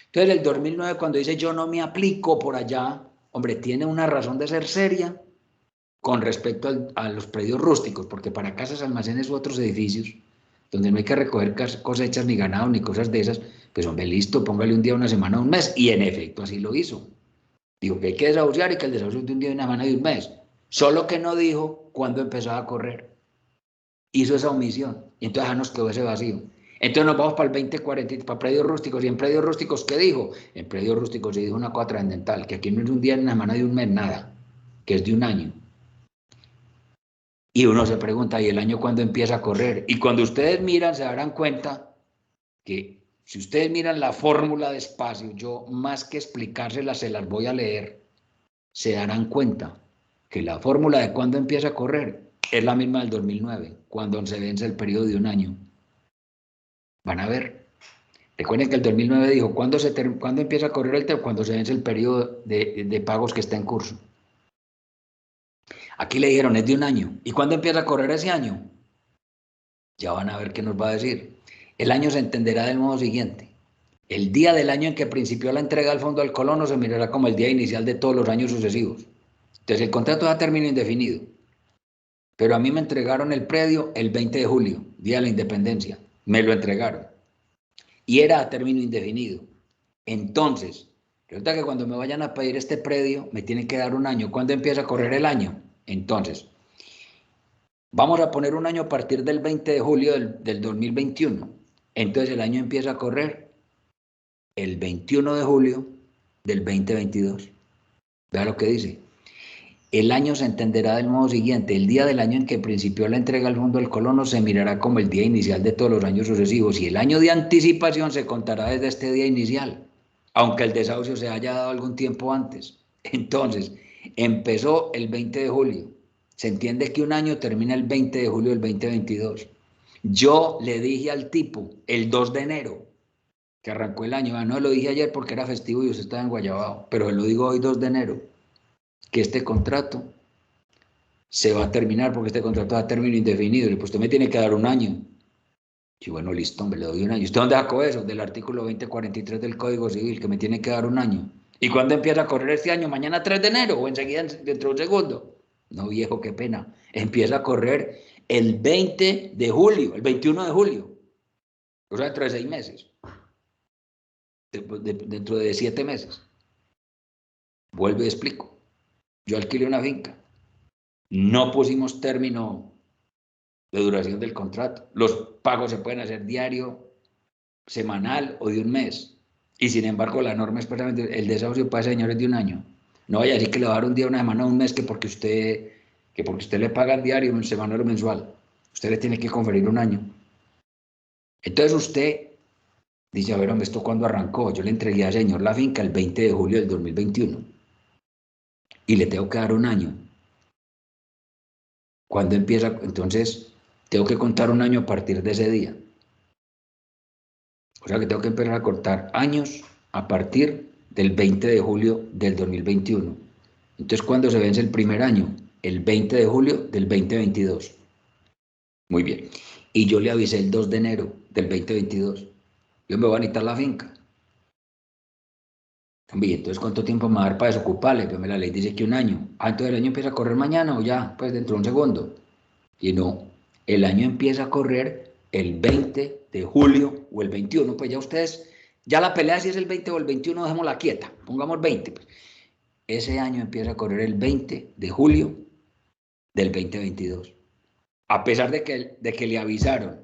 Entonces el 2009 cuando dice yo no me aplico por allá, hombre, tiene una razón de ser seria con respecto a los predios rústicos, porque para casas, almacenes u otros edificios, donde no hay que recoger cosechas ni ganado ni cosas de esas, pues hombre, listo, póngale 1 día, 1 semana, 1 mes, y en efecto así lo hizo. Dijo que hay que desahuciar y que el desahucio es de 1 día, 1 semana y 1 mes, solo que no dijo cuándo empezaba a correr. Hizo esa omisión, y entonces ya nos quedó ese vacío. Entonces nos vamos para el 2040, para predios rústicos, y en predios rústicos, ¿qué dijo? En predios rústicos se dijo una cosa trascendental, que aquí no es 1 día, 1 semana y 1 mes, nada, que es de 1 año. Y uno se pregunta, ¿y el año cuándo empieza a correr? Y cuando ustedes miran, se darán cuenta que si ustedes miran la fórmula de espacio, yo más que explicárselas, se las voy a leer, se darán cuenta que la fórmula de cuándo empieza a correr es la misma del 2009, cuando se vence el periodo de 1 año. Van a ver. Recuerden que el 2009 dijo, ¿cuándo empieza a correr el tema? Cuando se vence el periodo de pagos que está en curso. Aquí le dijeron, es de 1 año. ¿Y cuándo empieza a correr ese año? Ya van a ver qué nos va a decir. El año se entenderá del modo siguiente. El día del año en que principió la entrega al fondo al colono se mirará como el día inicial de todos los años sucesivos. Entonces el contrato da término indefinido. Pero a mí me entregaron el predio el 20 de julio, día de la independencia. Me lo entregaron. Y era a término indefinido. Entonces, resulta que cuando me vayan a pedir este predio, me tienen que dar 1 año. ¿Cuándo empieza a correr el año? Entonces, vamos a poner 1 año a partir del 20 de julio del 2021. Entonces el año empieza a correr el 21 de julio del 2022. Vea lo que dice. El año se entenderá del modo siguiente. El día del año en que principió la entrega al fondo del colono se mirará como el día inicial de todos los años sucesivos y el año de anticipación se contará desde este día inicial, aunque el desahucio se haya dado algún tiempo antes. Entonces, empezó el 20 de julio. Se entiende que 1 año termina el 20 de julio del 2022. Yo le dije al tipo el 2 de enero, que arrancó el año, no lo dije ayer porque era festivo y usted estaba en Guayabao, pero lo digo hoy 2 de enero, que este contrato se va a terminar porque este contrato va a término indefinido. Y pues usted me tiene que dar 1 año. Y bueno, listo, me le doy 1 año. ¿Y usted dónde sacó eso? Del artículo 2043 del Código Civil, que me tiene que dar 1 año. ¿Y cuándo empieza a correr este año? ¿Mañana 3 de enero o enseguida dentro de un segundo? No, viejo, qué pena. Empieza a correr el 20 de julio, el 21 de julio. O sea, dentro de 6 meses. Dentro de 7 meses. Vuelvo y explico. Yo alquilé una finca. No pusimos término de duración del contrato. Los pagos se pueden hacer diario, semanal o de 1 mes. Y sin embargo, la norma es precisamente el desahucio para señores de 1 año. No vaya a decir que le va a dar 1 día, 1 semana, 1 mes, que porque usted le paga el diario, semanal o mensual. Usted le tiene que conferir 1 año. Entonces usted dice, a ver, hombre, ¿esto cuándo arrancó? Yo le entregué al señor la finca el 20 de julio del 2021. y le tengo que dar un año. ¿Cuándo empieza? Entonces, tengo que contar un año a partir de ese día. O sea que tengo que empezar a contar años a partir del 20 de julio del 2021. Entonces, ¿cuándo se vence el primer año? El 20 de julio del 2022. Muy bien. Y yo le avisé el 2 de enero del 2022. Yo me voy a necesitar la finca. Bien, entonces, ¿cuánto tiempo me va a dar para desocuparle? Pues la ley dice que un año. Ah, entonces el año empieza a correr mañana o ya, pues dentro de un segundo. Y no, el año empieza a correr el 20 de julio o el 21. Pues ya ustedes, ya la pelea si es el 20 o el 21, dejémosla quieta. Pongamos 20. Pues. Ese año empieza a correr el 20 de julio del 2022. A pesar de que le avisaron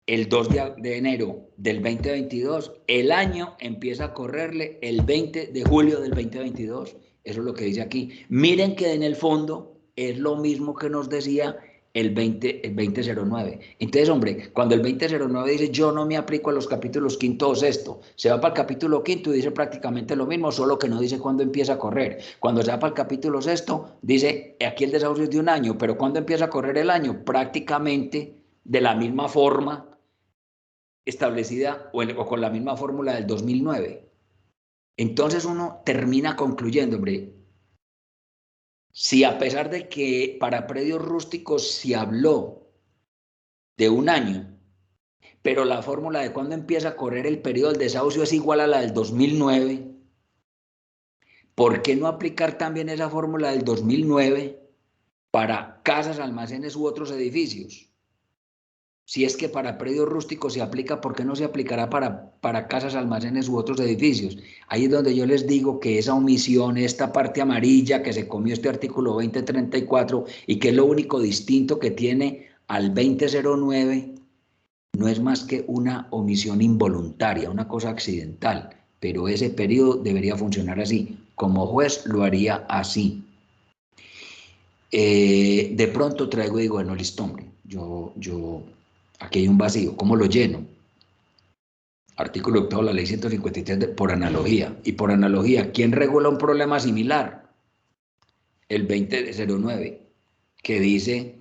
el 2 de enero del 2022, el año empieza a correrle el 20 de julio del 2022. Eso es lo que dice aquí. Miren que en el fondo es lo mismo que nos decía el 2009. Entonces, hombre, cuando el 2009 dice yo no me aplico a los capítulos quinto o sexto, se va para el capítulo quinto y dice prácticamente lo mismo, solo que no dice cuándo empieza a correr. Cuando se va para el capítulo sexto, dice aquí el desahucio es de un año, pero ¿cuándo empieza a correr el año? Prácticamente de la misma forma establecida o con la misma fórmula del 2009. Entonces uno termina concluyendo, hombre, si a pesar de que para predios rústicos se habló de un año, pero la fórmula de cuándo empieza a correr el periodo del desahucio es igual a la del 2009, ¿por qué no aplicar también esa fórmula del 2009 para casas, almacenes u otros edificios? Si es que para predios rústicos se aplica, ¿por qué no se aplicará para casas, almacenes u otros edificios? Ahí es donde yo les digo que esa omisión, esta parte amarilla que se comió este artículo 2034 y que es lo único distinto que tiene al 2009, no es más que una omisión involuntaria, una cosa accidental, pero ese periodo debería funcionar así. Como juez lo haría así. De pronto traigo y digo, bueno, listo, hombre, aquí hay un vacío, ¿cómo lo lleno? Artículo 8 de la ley 153 por analogía. Y por analogía, ¿quién regula un problema similar? El 2009, que dice,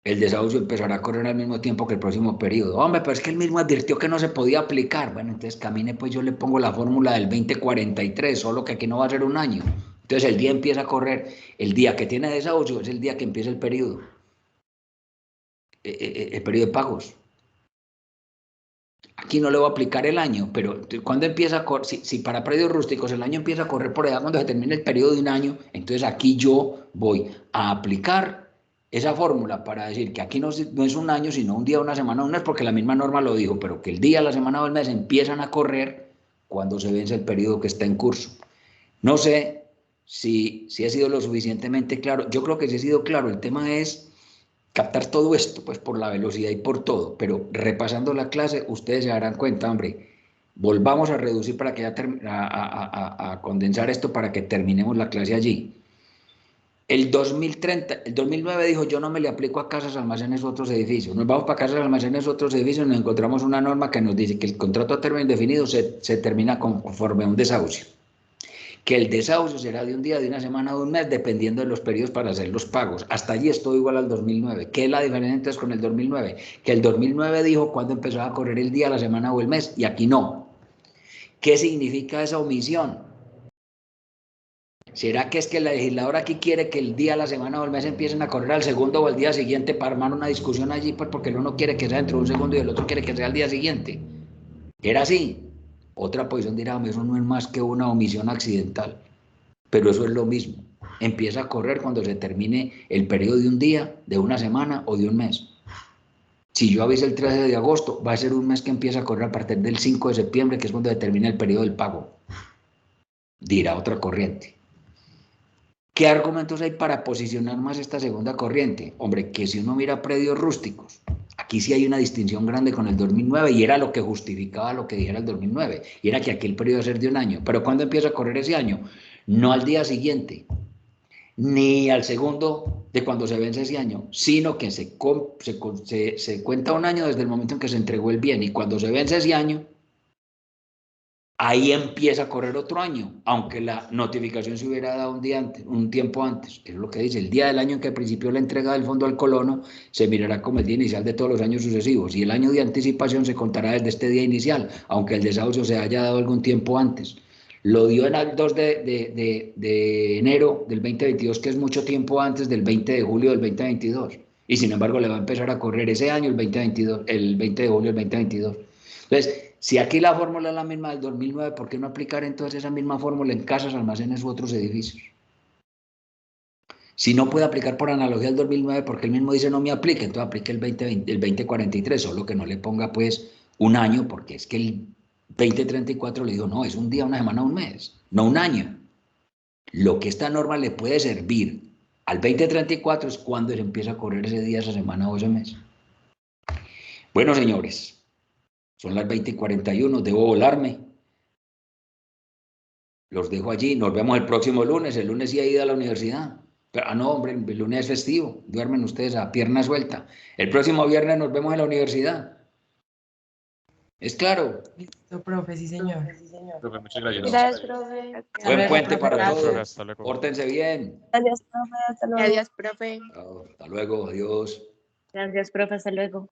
el desahucio empezará a correr al mismo tiempo que el próximo periodo. Hombre, pero es que él mismo advirtió que no se podía aplicar. Bueno, entonces camine, pues yo le pongo la fórmula del 2043, solo que aquí no va a ser un año. Entonces el día empieza a correr, el día que tiene desahucio es el día que empieza el periodo de pagos. Aquí no le voy a aplicar el año, pero cuando empieza a correr, si para predios rústicos el año empieza a correr por allá cuando se termine el periodo de un año, entonces aquí yo voy a aplicar esa fórmula para decir que aquí no es un año, sino un día, una semana, un mes, porque la misma norma lo dijo, pero que el día, la semana o el mes empiezan a correr cuando se vence el periodo que está en curso. No sé si he sido lo suficientemente claro. Yo creo que sí he sido claro. El tema es captar todo esto, pues por la velocidad y por todo, pero repasando la clase, ustedes se darán cuenta, hombre, volvamos a reducir para que ya a condensar esto para que terminemos la clase allí. El 2009 dijo, yo no me le aplico a casas, almacenes u otros edificios. Nos vamos para casas, almacenes u otros edificios y nos encontramos una norma que nos dice que el contrato a término indefinido se termina conforme a un desahucio. Que el desahucio será de un día, de una semana o de un mes, dependiendo de los periodos para hacer los pagos. Hasta allí es todo igual al 2009. ¿Qué es la diferencia entonces con el 2009? Que el 2009 dijo cuándo empezaba a correr el día, la semana o el mes, y aquí no. ¿Qué significa esa omisión? ¿Será que es que el legislador aquí quiere que el día, la semana o el mes empiecen a correr al segundo o al día siguiente para armar una discusión allí? Pues porque el uno quiere que sea dentro de un segundo y el otro quiere que sea al día siguiente. ¿Era así? Otra posición dirá, eso no es más que una omisión accidental. Pero eso es lo mismo. Empieza a correr cuando se termine el periodo de un día, de una semana o de un mes. Si yo aviso el 13 de agosto, va a ser un mes que empieza a correr a partir del 5 de septiembre, que es cuando se termina el periodo del pago. Dirá otra corriente. ¿Qué argumentos hay para posicionar más esta segunda corriente? Hombre, que si uno mira predios rústicos, aquí sí hay una distinción grande con el 2009 y era lo que justificaba lo que dijera el 2009, y era que aquí el periodo debe ser de un año. Pero ¿cuándo empieza a correr ese año? No al día siguiente, ni al segundo de cuando se vence ese año, sino que se cuenta un año desde el momento en que se entregó el bien, y cuando se vence ese año, ahí empieza a correr otro año, aunque la notificación se hubiera dado un tiempo antes. Es lo que dice, el día del año en que principió la entrega del fondo al colono se mirará como el día inicial de todos los años sucesivos, y el año de anticipación se contará desde este día inicial, aunque el desahucio se haya dado algún tiempo antes. Lo dio en el 2 de enero del 2022, que es mucho tiempo antes del 20 de julio del 2022, y sin embargo le va a empezar a correr ese año, el 2022, el 20 de julio del 2022. Entonces, si aquí la fórmula es la misma del 2009, ¿por qué no aplicar entonces esa misma fórmula en casas, almacenes u otros edificios? Si no puede aplicar por analogía el 2009, porque él mismo dice no me aplique, entonces aplique el 2043, solo que no le ponga pues un año, porque es que el 2034 le digo, no, es un día, una semana, un mes, no un año. Lo que esta norma le puede servir al 2034 es cuando se empieza a correr ese día, esa semana o ese mes. Bueno, señores, son las 20:41, debo volarme. Los dejo allí, nos vemos el próximo lunes. El lunes sí he ido a la universidad. Pero, no, hombre, el lunes es festivo. Duermen ustedes a pierna suelta. El próximo viernes nos vemos en la universidad. ¿Es claro? Listo, profe, sí, señor. Profe, muchas gracias. Gracias, profe. Buen luego, puente profe, para gracias. todos. Hasta luego. Pórtense bien. Gracias, profe. Hasta luego. Adiós, profe. Hasta luego, adiós. Gracias, profe. Hasta luego.